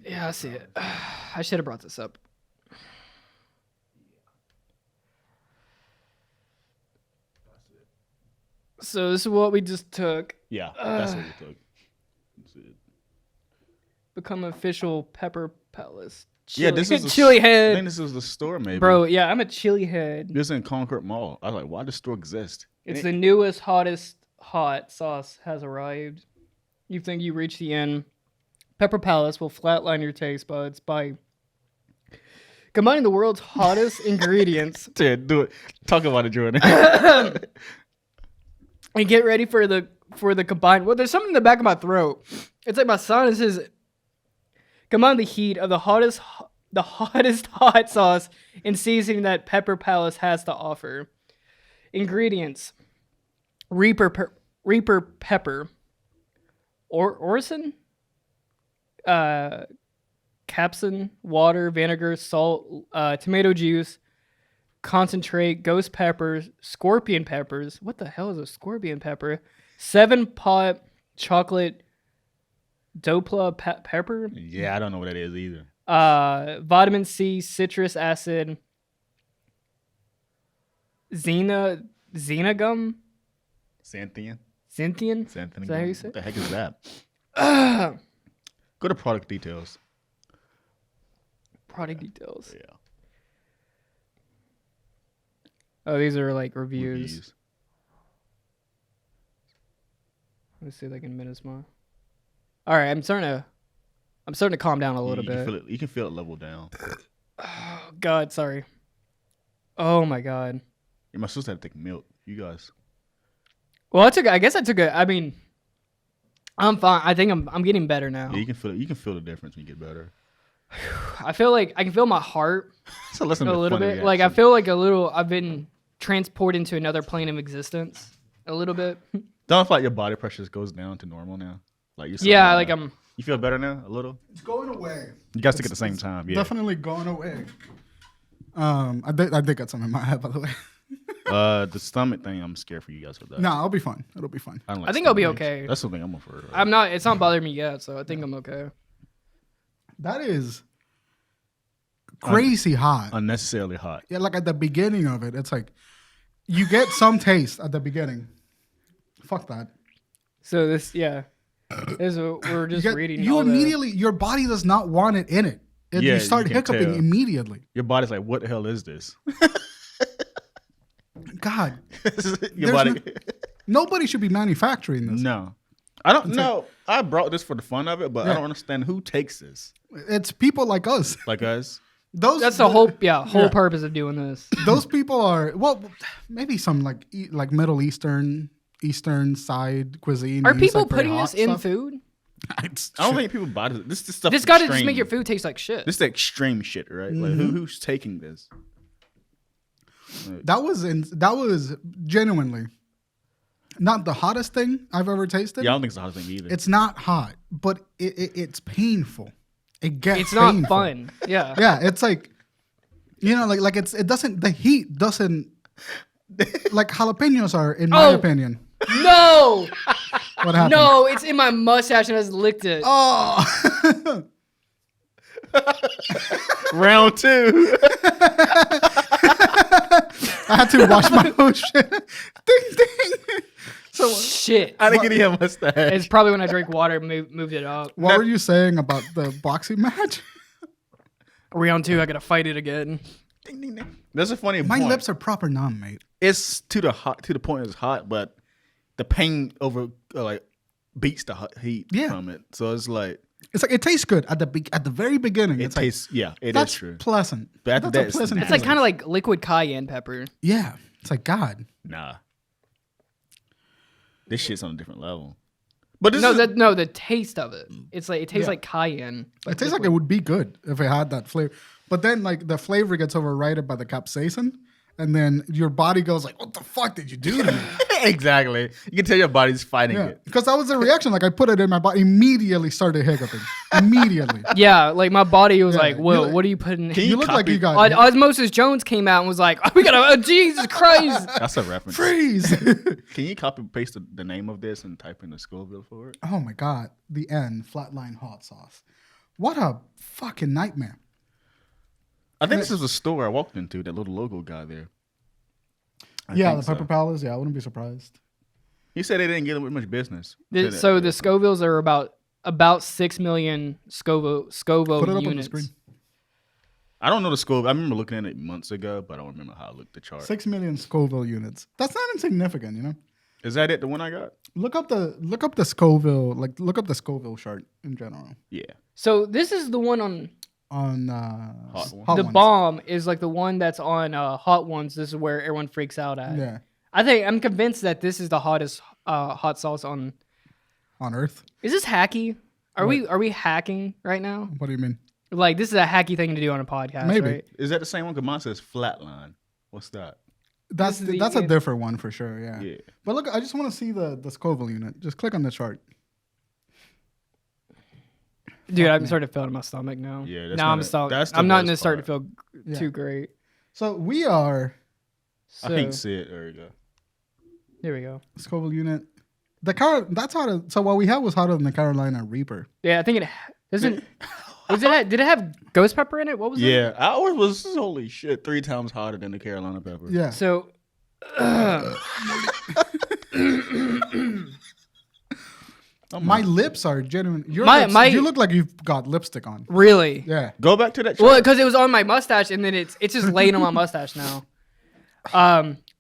S3: Yeah, I see it. I should have brought this up. So this is what we just took.
S2: Yeah, that's what we took. That's it.
S3: Become official Pepper Palace.
S2: Yeah, this is
S3: chili head.
S2: I think this is the store, maybe.
S3: Bro, yeah, I'm a chili head.
S2: This is in Concord Mall. I was like, why does the store exist?
S3: It's the newest, hottest hot sauce has arrived. You think you reach the end. Pepper Palace will flatline your taste buds by combining the world's hottest ingredients.
S2: Dude, do it. Talk about it, Jordan.
S3: And get ready for the combined. Well, there's something in the back of my throat. It's like my sinus is combine the heat of the hottest hot sauce and seasoning that Pepper Palace has to offer. Ingredients: Reaper pepper, orison, capsaicin, water, vinegar, salt, tomato juice, concentrate, ghost peppers, scorpion peppers. What the hell is a scorpion pepper? 7-pot chocolate dopla pepper.
S2: Yeah, I don't know what that is either.
S3: Vitamin C, citrus acid, xenagum.
S2: Xanthian.
S3: Xanthian?
S2: Is that
S3: how you say it?
S2: What the heck is that? Go to product details.
S3: Product details.
S2: Yeah.
S3: Oh, these are like reviews. Let's see if I can minute more. All right, I'm starting to calm down a little bit.
S2: You can feel it level down.
S3: Oh God, sorry. Oh my God.
S2: Yeah, my sister had to take milk. You guys.
S3: Well, I guess I took it. I mean, I'm fine. I think I'm getting better now.
S2: Yeah, you can feel it. You can feel the difference when you get better.
S3: I feel like I can feel my heart
S2: So listen
S3: a little bit. Like I feel like I've been transported into another plane of existence a little bit.
S2: Don't feel like your body pressure just goes down to normal now. Like you You feel better now a little.
S1: It's going away.
S2: You guys stick at the same time. Yeah,
S1: definitely going away. I did get something in my head, by the way.
S2: The stomach thing, I'm scared for you guys with that.
S1: No, I'll be fine. It'll be fine.
S3: I think I'll be okay.
S2: That's something I'm afraid of.
S3: I'm not. It's not bothering me yet, so I think I'm okay.
S1: That is crazy hot.
S2: Unnecessarily hot.
S1: Yeah, like at the beginning of it, it's like you get some taste at the beginning. Fuck that.
S3: So this, we're just reading.
S1: You immediately, your body does not want it in it. You start hiccuping immediately.
S2: Your body's like, what the hell is this?
S1: God.
S2: Your body.
S1: Nobody should be manufacturing this.
S2: No. I don't know. I brought this for the fun of it, but I don't understand who takes this.
S1: It's people like us.
S2: Like us?
S3: That's the whole purpose of doing this.
S1: Those people are, maybe some like Middle Eastern side cuisine.
S3: Are people putting this in food?
S2: I don't think people buy this. This stuff.
S3: This got to just make your food taste like shit.
S2: This is extreme shit, right? Like who's taking this?
S1: That was genuinely not the hottest thing I've ever tasted.
S2: Yeah, I don't think it's the hottest thing either.
S1: It's not hot, but it's painful. It's
S3: not fun. Yeah.
S1: Yeah, it's like, like it doesn't, the heat doesn't, like jalapenos are, in my opinion.
S3: No.
S1: What happened?
S3: No, it's in my mustache and I just licked it.
S1: Oh.
S2: Round 2.
S1: I had to wash my own shit. Ding, ding. So
S3: shit.
S2: I didn't get your mustache.
S3: It's probably when I drank water, moved it up.
S1: What were you saying about the boxing match?
S3: Round 2, I gotta fight it again.
S2: Ding, ding, ding. That's a funny
S1: My
S2: point.
S1: lips are proper numb, mate.
S2: It's to the point it's hot, but the pain beats the hot heat from it. So it's like
S1: it tastes good at the very beginning.
S2: It tastes
S1: that's
S2: is true.
S1: Pleasant.
S2: But after that,
S3: it's like kind of like liquid cayenne pepper.
S1: Yeah, it's like God.
S2: Nah, this shit's on a different level. But
S3: the taste of it. It's like it tastes like cayenne.
S1: It tastes like it would be good if it had that flavor. But then like the flavor gets overridden by the capsaicin. And then your body goes like, what the fuck did you do to me?
S2: Exactly. You can tell your body's fighting it.
S1: Because that was the reaction. Like I put it in my body, immediately started hiccuping. Immediately.
S3: Yeah, like my body was like, Will, what are you putting in?
S1: You look like you got
S3: Osmosis Jones came out and was like, we got Jesus Christ.
S2: That's a reference.
S1: Freeze.
S2: Can you copy and paste the name of this and type in the Scoville for it?
S1: Oh my God. The N, flatline hot sauce. What a fucking nightmare.
S2: I think this is a store I walked into, that little logo guy there.
S1: The Pepper Palace. Yeah, I wouldn't be surprised.
S2: He said they didn't get much business.
S3: The Scovilles are about 6 million Scoville
S1: Put it up
S3: units.
S1: on the screen.
S2: I don't know the Scoville. I remember looking at it months ago, but I don't remember how I looked at the chart.
S1: 6 million Scoville units. That's not insignificant, you know?
S2: Is that it, the one I got?
S1: Look up the Scoville, look up the Scoville chart in general.
S3: Yeah. So this is the one on
S2: Hot
S3: the
S2: Ones.
S3: bomb is like the one that's on Hot Ones. This is where everyone freaks out at.
S1: Yeah.
S3: I'm convinced that this is the hottest hot sauce on
S1: Earth.
S3: Is this hacky? Are we hacking right now?
S1: What do you mean?
S3: Like this is a hacky thing to do on a podcast,
S1: Maybe.
S3: right?
S2: Is that the same one? Because mine says Flatline. What's that?
S1: That's a different one for sure, yeah.
S2: Yeah.
S1: But look, I just want to see the Scoville unit. Just click on the chart.
S3: Dude, I'm starting to feel in my stomach now.
S2: Yeah,
S3: I'm not starting to feel too great.
S1: So we are.
S2: I think Sid. There you go.
S3: There we go.
S1: Scoville unit. That's hotter. So what we had was hotter than the Carolina Reaper.
S3: Yeah, I think it doesn't. Did it have ghost pepper in it? What was it?
S2: Yeah, ours was holy shit 3 times hotter than the Carolina pepper.
S1: Yeah.
S3: So.
S1: My lips are genuine. You look like you've got lipstick on.
S3: Really?
S1: Yeah.
S2: Go back to that.
S3: Well, because it was on my mustache, and then it's just laying on my mustache now.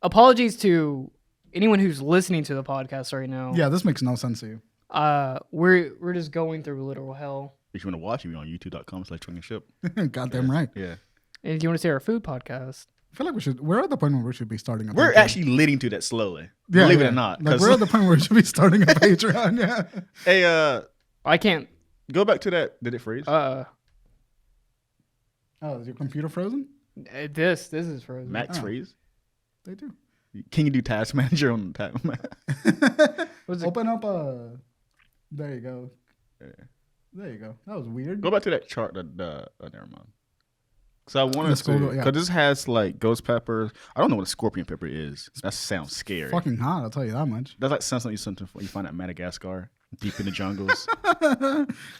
S3: Apologies to anyone who's listening to the podcast right now.
S1: Yeah, this makes no sense to you.
S3: We're just going through literal hell.
S2: If you want to watch it, you're on youtube.com/Drunken Ship.
S1: Goddamn right.
S2: Yeah.
S3: And if you want to see our food podcast,
S1: I feel like we're at the point where we should be starting a
S2: We're
S1: Patreon.
S2: actually leading to that slowly. Believe it or not.
S1: Like we're at the point where we should be starting a Patreon, yeah.
S2: Hey,
S3: I can't.
S2: Go back to that. Did it freeze?
S1: Oh, is your computer frozen?
S3: This is frozen.
S2: Max freeze.
S1: They do.
S2: Can you do Task Manager on the tab?
S1: Open up a. There you go. Yeah. There you go. That was weird.
S2: Go back to that chart. Never mind. So I wanted to, because this has like ghost peppers. I don't know what a scorpion pepper is. That sounds scary.
S1: Fucking hot, I'll tell you that much.
S2: That's like something you find at Madagascar, deep in the jungles.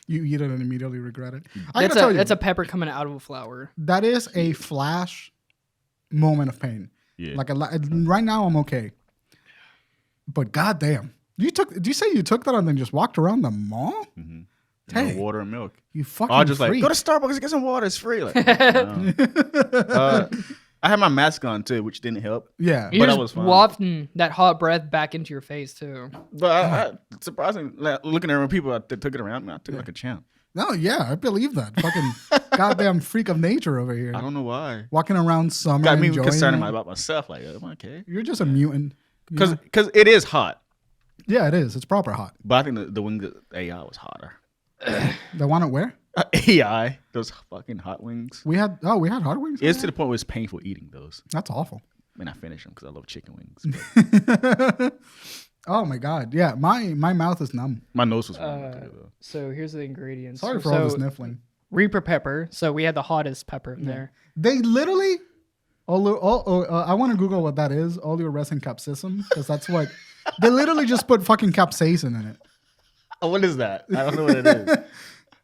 S1: You eat it and immediately regret it.
S3: That's a pepper coming out of a flower.
S1: That is a flash moment of pain.
S2: Yeah.
S1: Like right now, I'm okay. But goddamn, did you say you took that and then just walked around the mall?
S2: Mm-hmm.
S1: Hey,
S2: water and milk.
S1: You fucking
S2: I was just
S1: freak.
S2: like, go to Starbucks and get some water. It's free. Like, I had my mask on too, which didn't help.
S1: Yeah,
S3: You're
S2: but
S3: just
S2: I was fine.
S3: wafting that hot breath back into your face too.
S2: But I surprisingly, like, looking at people that took it around me, I took it like a champ.
S1: No, yeah, I believe that. Fucking goddamn freak of nature over here.
S2: I don't know why.
S1: Walking around summer,
S2: Got me
S1: enjoying
S2: concerned
S1: it.
S2: about myself. Like, am I okay?
S1: You're just a mutant.
S2: Because it is hot.
S1: Yeah, it is. It's proper hot.
S2: But I think the wing AI was hotter.
S1: The one at where?
S2: AI, those fucking hot wings.
S1: We had hot wings.
S2: It's to the point where it's painful eating those.
S1: That's awful.
S2: I mean, I finish them because I love chicken wings.
S1: Oh my god, yeah, my mouth is numb.
S2: My nose was running too, though.
S3: So here's the ingredients.
S1: Sorry for all the sniffling.
S3: Reaper pepper. So we had the hottest pepper in there.
S1: They literally, I want to Google what that is. Oleoresin capsicum, because that's what they literally just put fucking capsaicin in it.
S2: Oh, what is that? I don't know what it is.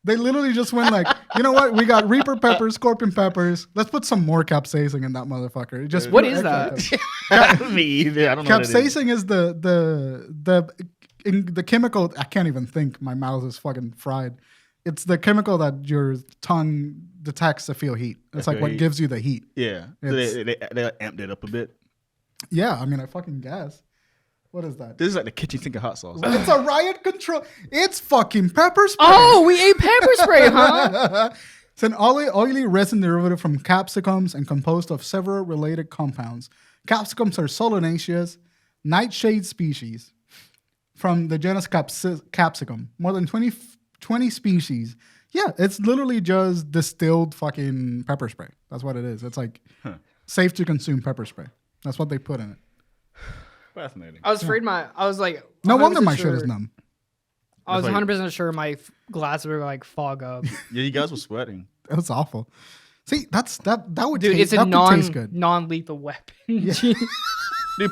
S1: They literally just went like, you know what? We got Reaper peppers, Scorpion peppers. Let's put some more capsaicin in that motherfucker. Just
S3: what is that?
S2: Me either. I don't know.
S1: Capsaicin is the chemical. I can't even think. My mouth is fucking fried. It's the chemical that your tongue detects to feel heat. It's like what gives you the heat.
S2: Yeah. So they amped it up a bit.
S1: Yeah, I mean, I fucking guess. What is that?
S2: This is like the kitchen sink of hot sauce.
S1: It's a riot control. It's fucking pepper spray.
S3: Oh, we ate pepper spray, huh?
S1: It's an oily resin derivative from capsicums and composed of several related compounds. Capsicums are solanaceous, nightshade species from the genus Capsicum. More than 20 species. Yeah, it's literally just distilled fucking pepper spray. That's what it is. It's like safe to consume pepper spray. That's what they put in it.
S2: Fascinating.
S3: I was afraid I was like,
S1: no wonder my shirt is numb.
S3: I was 100% sure my glasses were like fog up.
S2: Yeah, you guys were sweating.
S1: That was awful. See, that would
S3: Dude,
S1: taste,
S3: it's a
S1: taste good.
S3: non-lethal weapon.
S1: Yeah.
S2: Dude,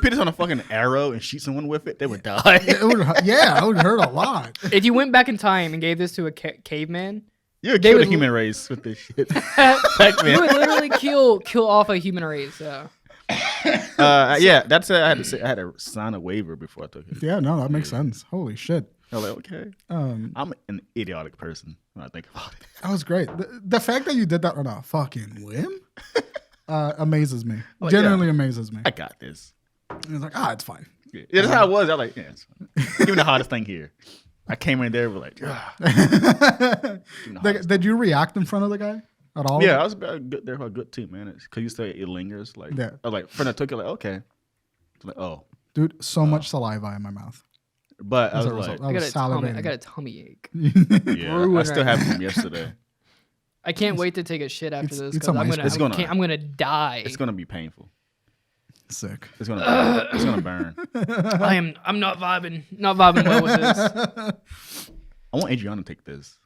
S2: put this on a fucking arrow and shoot someone with it, they would die.
S1: It would hurt a lot.
S3: If you went back in time and gave this to a caveman,
S2: You would kill the human race with this shit.
S3: you would literally kill off a human race. So.
S2: Yeah, that's it. I had to sign a waiver before I took it.
S1: Yeah, no, that makes sense. Holy shit.
S2: I was like, okay. I'm an idiotic person when I think about it.
S1: That was great. The fact that you did that on a fucking whim amazes me.
S2: Like,
S1: Genuinely amazes me.
S2: I got this.
S1: And it's like, it's fine.
S2: Yeah, that's how it was. I was like, yeah, it's fine. Give me the hottest thing here. I came in there with like,
S1: Did you react in front of the guy at all?
S2: Yeah, I was good there for a good 2 minutes because you say it lingers. Like, I was like, when I took it, like, okay. I was like, oh,
S1: dude, so much saliva in my mouth.
S2: But I was like,
S3: I got a tummy ache.
S2: Yeah, I still have it from yesterday.
S3: I can't wait to take a shit after this because I'm gonna die.
S2: It's gonna be painful.
S1: Sick.
S2: It's gonna burn.
S3: I'm not vibing well with this.
S2: I want Adriana to take this.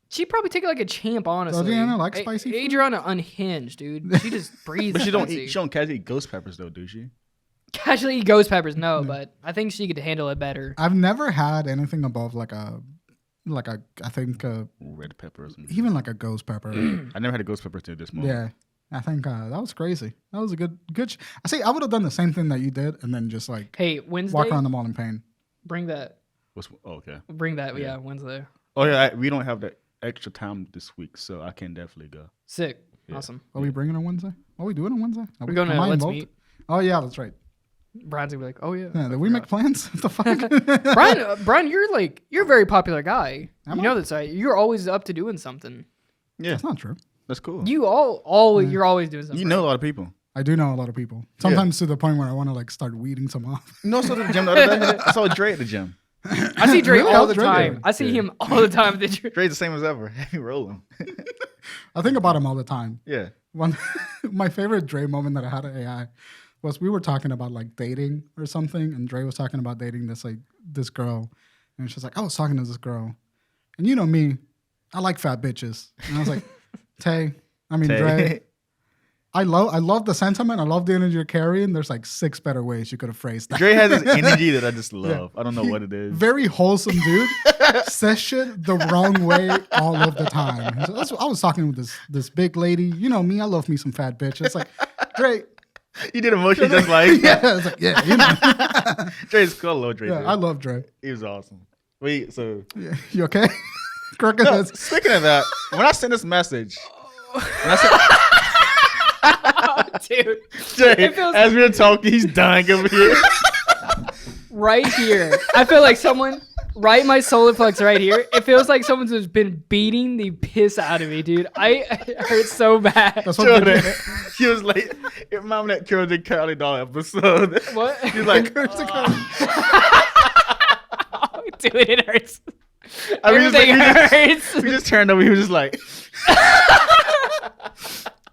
S3: She'd probably take it like a champ, honestly.
S1: Adriana likes spicy food?
S3: Adriana unhinged, dude. She just breathes.
S2: But she don't casually eat ghost peppers though, do she?
S3: Casually eat ghost peppers, no, but I think she could handle it better.
S1: I've never had anything above like a I think
S2: red peppers.
S1: Even like a ghost pepper.
S2: I never had a ghost pepper till this moment.
S1: Yeah. I think that was crazy. That was a good. I see. I would have done the same thing that you did, and then just like,
S3: hey, Wednesday,
S1: walk around the mall in pain.
S3: Bring that.
S2: Okay.
S3: Bring that. Yeah, Wednesday.
S2: Oh yeah, we don't have that extra time this week, so I can definitely go.
S3: Sick.
S2: Yeah.
S3: Awesome.
S1: Are we bringing on Wednesday? Are we doing on Wednesday?
S3: We're going to Let's Meet.
S1: Oh yeah, that's right.
S3: Brian's gonna be like, oh yeah.
S1: Yeah, did we make plans? What the fuck?
S3: Brian, you're a very popular guy. You know that, you're always up to doing something.
S2: Yeah,
S1: that's not true.
S2: That's cool.
S3: You're always doing something.
S2: You know a lot of people.
S1: I do know a lot of people. Sometimes to the point where I want to like start weeding some off.
S2: No, I saw the gym the other day. I saw Dre at the gym.
S3: I see Dre
S1: Really?
S3: all
S1: How's
S3: the
S1: Dre
S3: time.
S1: doing?
S3: I see him all the time.
S2: Dre's the same as ever. Heavy rolling.
S1: I think about him all the time.
S2: Yeah.
S1: My favorite Dre moment that I had at AI was we were talking about like dating or something, and Dre was talking about dating this girl, and she's like, I was talking to this girl, and you know me, I like fat bitches, and I was like, Dre, I love the sentiment, I love the energy you're carrying. There's like 6 better ways you could have phrased that.
S2: Dre has this energy that I just love. Yeah. I don't know what it is.
S1: Very wholesome dude. Says shit the wrong way all of the time. So I was talking with this big lady. You know me, I love me some fat bitch. It's like, Dre.
S2: You did a motion just like
S1: yeah, it's like, yeah, you know.
S2: Dre's cool, I love Dre.
S1: Yeah, I love Dre.
S2: He was awesome. Wait, so
S1: yeah, you okay?
S2: No, speaking of that, when I sent this message,
S3: dude,
S2: Dre, as we were talking, he's dying over here.
S3: Right here, I feel like someone. Right, my solar plex right here. It feels like someone's just been beating the piss out of me, dude. It hurts so bad.
S1: That's what
S2: she was like, it reminded me that Curls and Curly doll episode.
S3: What?
S2: She's like,
S3: oh, dude, it hurts.
S2: Everything hurts. We just turned over. He was just like.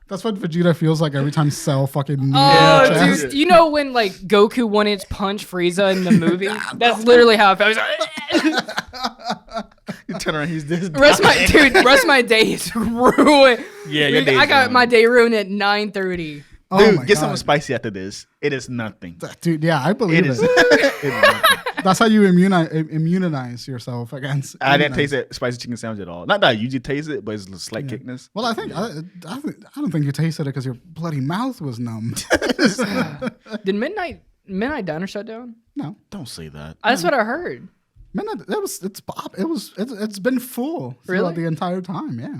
S1: That's what Vegeta feels like every time Cell fucking.
S3: Oh, dude! You know when like Goku 1-inch punch Frieza in the movie? That's literally how it felt.
S2: You turn around, he's this.
S3: Rest of my day is ruined.
S2: Yeah, your day.
S3: I got my day ruined at 9:30.
S2: Dude, get something spicy after this. It is nothing.
S1: Dude, yeah, I believe it. That's how you immunize yourself against.
S2: I didn't taste that spicy chicken sandwich at all. Not that I usually taste it, but it's a slight kickness.
S1: Well, I don't think you tasted it because your bloody mouth was numb.
S3: Did Midnight Diner shut down?
S1: No,
S2: don't say that.
S3: That's what I heard.
S1: Midnight, it's been full throughout the entire time. Yeah.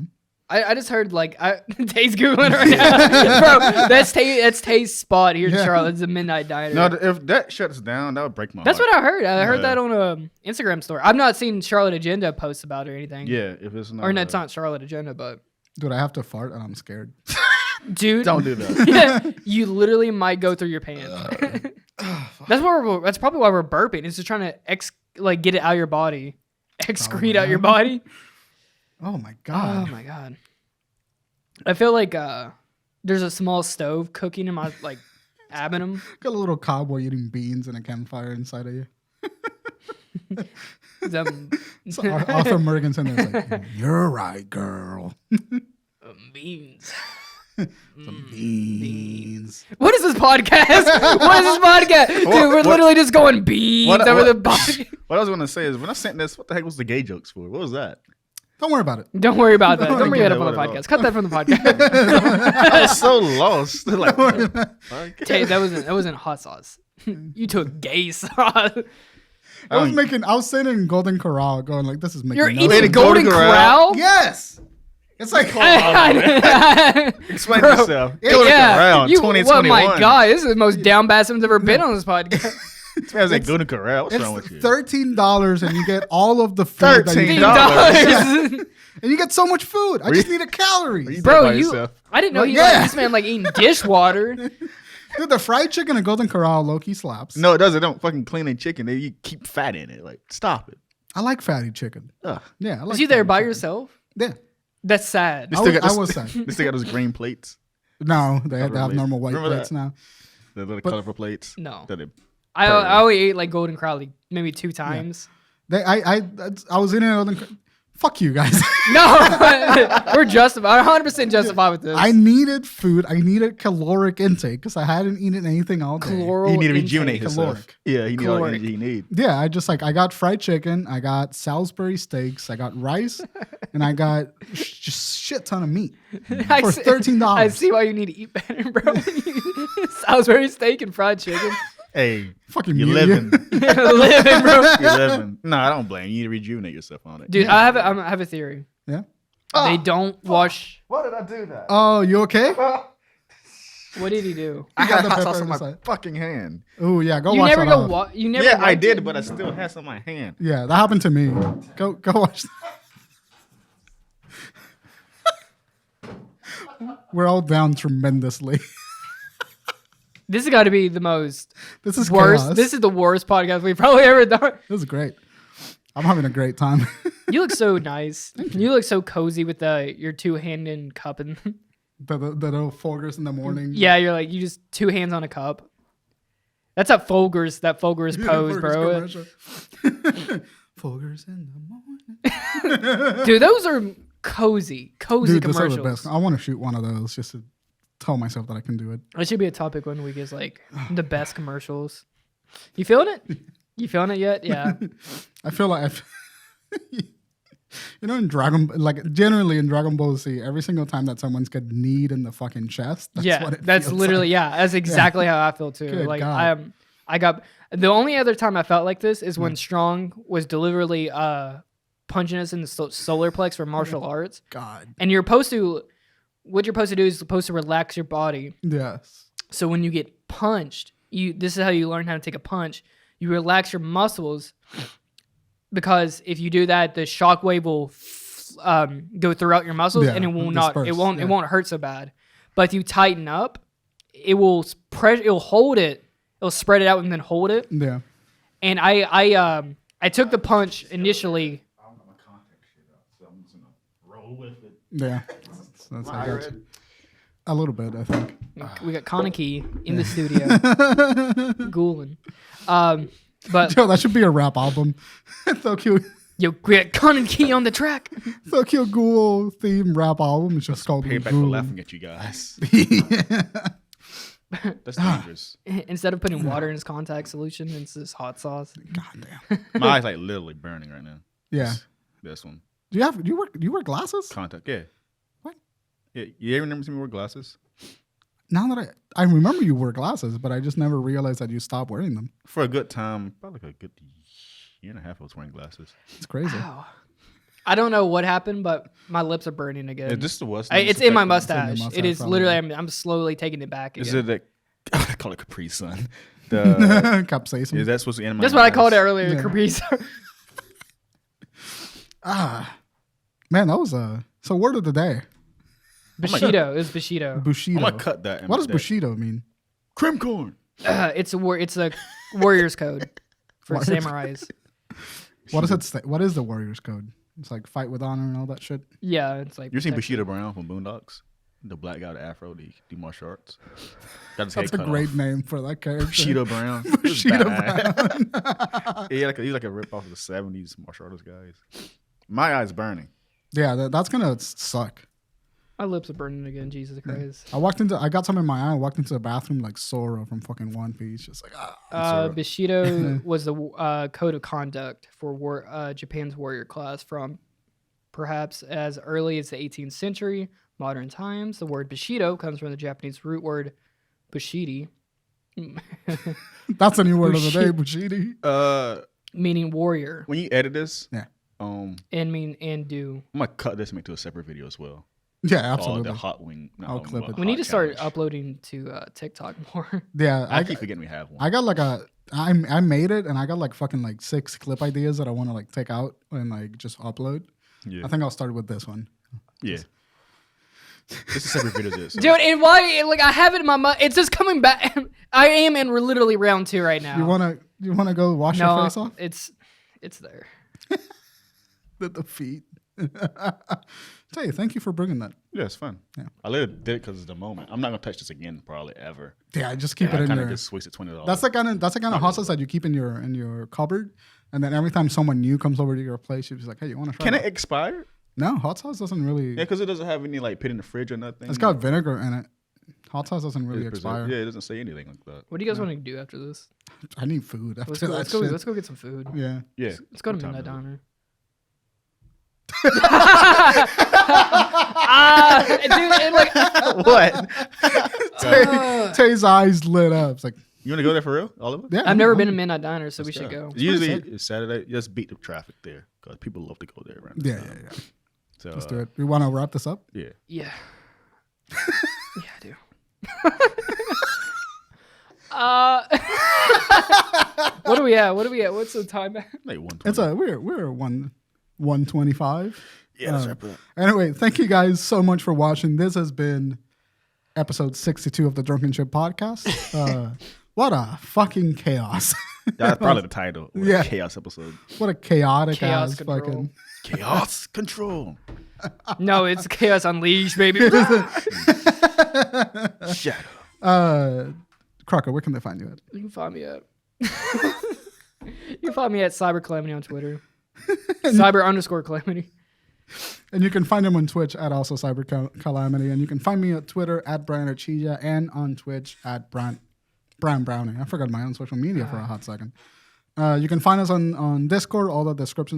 S3: I just heard Tay's Googling right now. Bro, that's Tay's spot here in Charlotte. It's a Midnight Diner.
S2: No, if that shuts down, that would break my heart.
S3: That's what I heard. I heard that on a Instagram story. I've not seen Charlotte Agenda post about it or anything.
S2: Yeah, if it's not.
S3: Or no, it's not Charlotte Agenda, but.
S1: Dude, I have to fart and I'm scared.
S3: Dude.
S2: Don't do that.
S3: You literally might go through your pants. That's probably why we're burping. It's just trying to get it out of your body. Excrete out your body.
S1: Oh my god.
S3: Oh my god. I feel like there's a small stove cooking in my abdomen.
S1: Got a little cowboy eating beans and a campfire inside of you. So Arthur Morganson is like, you're right, girl.
S3: Beans.
S1: Some beans.
S3: What is this podcast? Dude, we're literally just going beans over the body.
S2: What I was going to say is, when I sent this, what the heck was the gay jokes for? What was that?
S1: Don't worry about it.
S3: Don't worry about that. Don't bring it up on the podcast. Cut that from the podcast.
S2: I was so lost.
S3: Tay, that wasn't hot sauce. You took gay sauce.
S1: I was sitting in Golden Corral going like, this is making
S3: You're
S1: no
S3: eating
S1: sense.
S3: Golden Corral?
S1: Yes. It's like,
S2: explain yourself.
S3: Golden
S2: Corral 2021.
S3: Oh my god, this is the most down bad someone's ever been on this podcast.
S2: This man's like Golden Corral. What's wrong with you?
S1: $13 and you get all of the food.
S3: $13.
S1: And you get so much food. I just need a calorie.
S3: Bro, I didn't know this man eating dishwater.
S1: Dude, the fried chicken at Golden Corral low-key slaps.
S2: No, it doesn't. They don't fucking clean the chicken. You keep fat in it. Like, stop it.
S1: I like fatty chicken.
S2: Ugh.
S1: Yeah, I like.
S3: Was you there by
S1: chicken.
S3: yourself?
S1: Yeah.
S3: That's sad.
S1: I was sad.
S2: They still got those green plates.
S1: No, they have normal white plates now.
S2: The little colorful plates.
S3: No. I only ate Golden Corral maybe 2 times.
S1: Yeah. I was in it. Fuck you guys.
S3: No, we're justified. 100% justified with this.
S1: I needed food. I needed caloric intake because I hadn't eaten anything all day.
S2: You need to rejuvenate yourself. Yeah, you need all the energy you need.
S1: Yeah, I just I got fried chicken. I got Salisbury steaks. I got rice, and I got just shit ton of meat for $13.
S3: I see why you need to eat better, bro. Salisbury steak and fried chicken.
S2: Hey,
S1: fucking
S2: you're living.
S3: Living, bro.
S2: You're living. No, I don't blame you. You need to rejuvenate yourself on it.
S3: Dude, I have a theory.
S1: Yeah?
S3: They don't wash.
S2: Why did I do that?
S1: Oh, you okay?
S3: What did he do?
S2: I got hot sauce on my fucking hand.
S1: Oh, yeah. Go
S3: you
S1: wash
S3: never
S1: that
S3: go
S1: off.
S3: You never.
S2: Yeah, I did, but I still had some on my hand.
S1: Yeah, that happened to me. Go watch that. We're all down tremendously.
S3: This has got to be the most.
S1: This is
S3: worst.
S1: chaos.
S3: This is the worst podcast we've probably ever done.
S1: This is great. I'm having a great time.
S3: You look so nice. You look so cozy with your two-hand and cup and
S1: the little Folgers in the morning.
S3: Yeah, you're like you just 2 hands on a cup. That's that Folgers pose, bro.
S1: Folgers in the morning.
S3: Dude, those are cozy
S1: Dude,
S3: commercials.
S1: Those are the best. I want to shoot one of those just to tell myself that I can do it.
S3: It should be a topic one week is like the best commercials. You feeling it? You feeling it yet? Yeah.
S1: I feel like generally in Dragon Ball Z, every single time that someone's got kneed in the fucking chest,
S3: that's literally like. That's exactly how I feel too.
S1: Good
S3: like
S1: God.
S3: I got the only other time I felt like this is when Strong was deliberately punching us in the solar plex for martial arts.
S1: God.
S3: And what you're supposed to do is supposed to relax your body.
S1: Yes.
S3: So when you get punched, this is how you learn how to take a punch. You relax your muscles because if you do that, the shockwave will go throughout your muscles and it won't hurt so bad. But if you tighten up, it'll hold it. It'll spread it out and then hold it.
S1: Yeah.
S3: And I took the punch initially.
S2: I don't have my contact shit up, so I'm just gonna roll with it.
S1: Yeah. That's how it goes. A little bit, I think.
S3: We got Kaneki in the studio. Gooling. But
S1: Yo, that should be a rap album. So cute.
S3: Yo, we got Kaneki on the track.
S1: So cute Ghoul theme rap album. It's just called
S2: Payback for
S1: Ghoul.
S2: laughing at you guys. That's dangerous.
S3: Instead of putting water in his contact solution, it's this hot sauce.
S1: God damn.
S2: My eyes like literally burning right now.
S1: Yeah.
S2: This one.
S1: Do you wear glasses?
S2: Contact, yeah.
S1: What?
S2: Yeah, you ever never seen me wear glasses?
S1: Now that I remember you wore glasses, but I just never realized that you stopped wearing them.
S2: For a good time, probably like a good year and a half I was wearing glasses.
S1: It's crazy.
S3: Wow. I don't know what happened, but my lips are burning again.
S2: Yeah, this is the worst.
S3: It's in my mustache.
S1: It's in your mustache,
S3: It is
S1: probably.
S3: literally. I'm slowly taking it back again.
S2: Is it that I call it Capri Sun? The
S1: Capsaicin.
S2: is that supposed to end my
S3: That's what I
S2: eyes?
S3: called it earlier.
S1: Yeah.
S3: Caprice.
S1: Man, that was so word of the day.
S3: Bushido. It was Bushido.
S1: Bushido.
S2: I'm gonna cut that.
S1: What does Bushido mean?
S2: Crim corn.
S3: It's a warrior's code for
S1: Warriors.
S3: samurais.
S1: What does it say? What is the Warriors Code? It's like fight with honor and all that shit.
S3: Yeah, it's like.
S2: You seen
S3: protection.
S2: Bushido Brown from Boondocks? The black guy with the afro, the do martial arts. Got his head
S1: That's a
S2: cut
S1: great
S2: off.
S1: name for that character.
S2: Bushido Brown.
S1: Bushido
S2: Brown.
S1: Brown.
S2: Yeah, he's like a rip off of the 70s martial artist guys. My eye's burning.
S1: Yeah, that's gonna suck.
S3: My lips are burning again. Jesus Christ.
S1: I got some in my eye. I walked into the bathroom like Sora from fucking One Piece, just like
S3: Bushido was the code of conduct for Japan's warrior class from perhaps as early as the 18th century. Modern times, the word Bushido comes from the Japanese root word Bushidi.
S1: That's a new word of the day, Bushidi.
S3: Meaning warrior.
S2: When you edit this,
S1: Yeah.
S3: And do.
S2: I'm gonna cut this and make it to a separate video as well.
S1: Yeah, absolutely.
S2: The hot wing.
S1: I'll clip it.
S3: We need to start uploading to TikTok more.
S1: Yeah,
S2: I keep forgetting we have one.
S1: I got like I made it and I got like fucking like 6 clip ideas that I want to like take out and like just upload.
S2: Yeah.
S1: I think I'll start with this one.
S2: Yeah. This is separate video. This.
S3: Dude, and why? Like, I have it in my mind. It's just coming back. I am in literally round 2 right now.
S1: You wanna go wash your face off?
S3: It's there.
S1: The feet. Tell you, thank you for bringing that.
S2: Yeah, it's fun.
S1: Yeah.
S2: I literally did it because it's the moment. I'm not gonna touch this again, probably ever.
S1: Yeah, just keep it in
S2: I kind
S1: your.
S2: of just wasted $20.
S1: That's the kind of hot sauce that you keep in your cupboard, and then every time someone new comes over to your place, you're just like, hey, you want to try?
S2: Can
S1: that?
S2: it expire?
S1: No, hot sauce doesn't really.
S2: Yeah, because it doesn't have any like put in the fridge or nothing.
S1: It's got vinegar in it. Hot sauce doesn't really
S2: It's
S1: expire.
S2: Yeah, it doesn't say anything like that.
S3: What do you guys want to do after this?
S1: I need food after that
S3: Let's go.
S1: shit.
S3: Let's go get some food.
S1: Yeah.
S2: Yeah.
S3: Let's go to
S2: What time
S3: Midnight
S2: is it?
S3: Diner. Dude, and like,
S2: What?
S1: Tay's eyes lit up. It's like,
S2: You want to go there for real? All of us?
S1: yeah.
S3: I've never been to Midnight Diner, so we should
S2: Yeah.
S3: go.
S2: Usually
S1: sick.
S2: it's Saturday. Just beat the traffic there because people love to go there. Right?
S1: Yeah.
S2: So
S1: Let's do it. We want to wrap this up?
S2: Yeah.
S3: Yeah. Yeah, I do. What are we at? What's the time at?
S2: Like 120.
S1: It's we're 125.
S2: Yeah, that's right, bro.
S1: Anyway, thank you guys so much for watching. This has been episode 62 of the Drunken Ship Podcast. What a fucking chaos.
S2: That's probably the title. Yeah. Chaos episode.
S1: What a chaotic
S3: Chaos
S1: ass
S3: control.
S1: fucking...
S2: Chaos control.
S3: No, it's Chaos Unleashed, baby.
S2: Shadow.
S1: Crocker, where can they find you at?
S3: You can find me at... You can find me at CyberCalamity on Twitter. Cyber_Calamity.
S1: And you can find him on Twitch at also CyberCalamity. And you can find me at Twitter at BryanRchija and on Twitch at BryanBrowny. I forgot my own social media for a hot second. You can find us on Discord. All the descriptions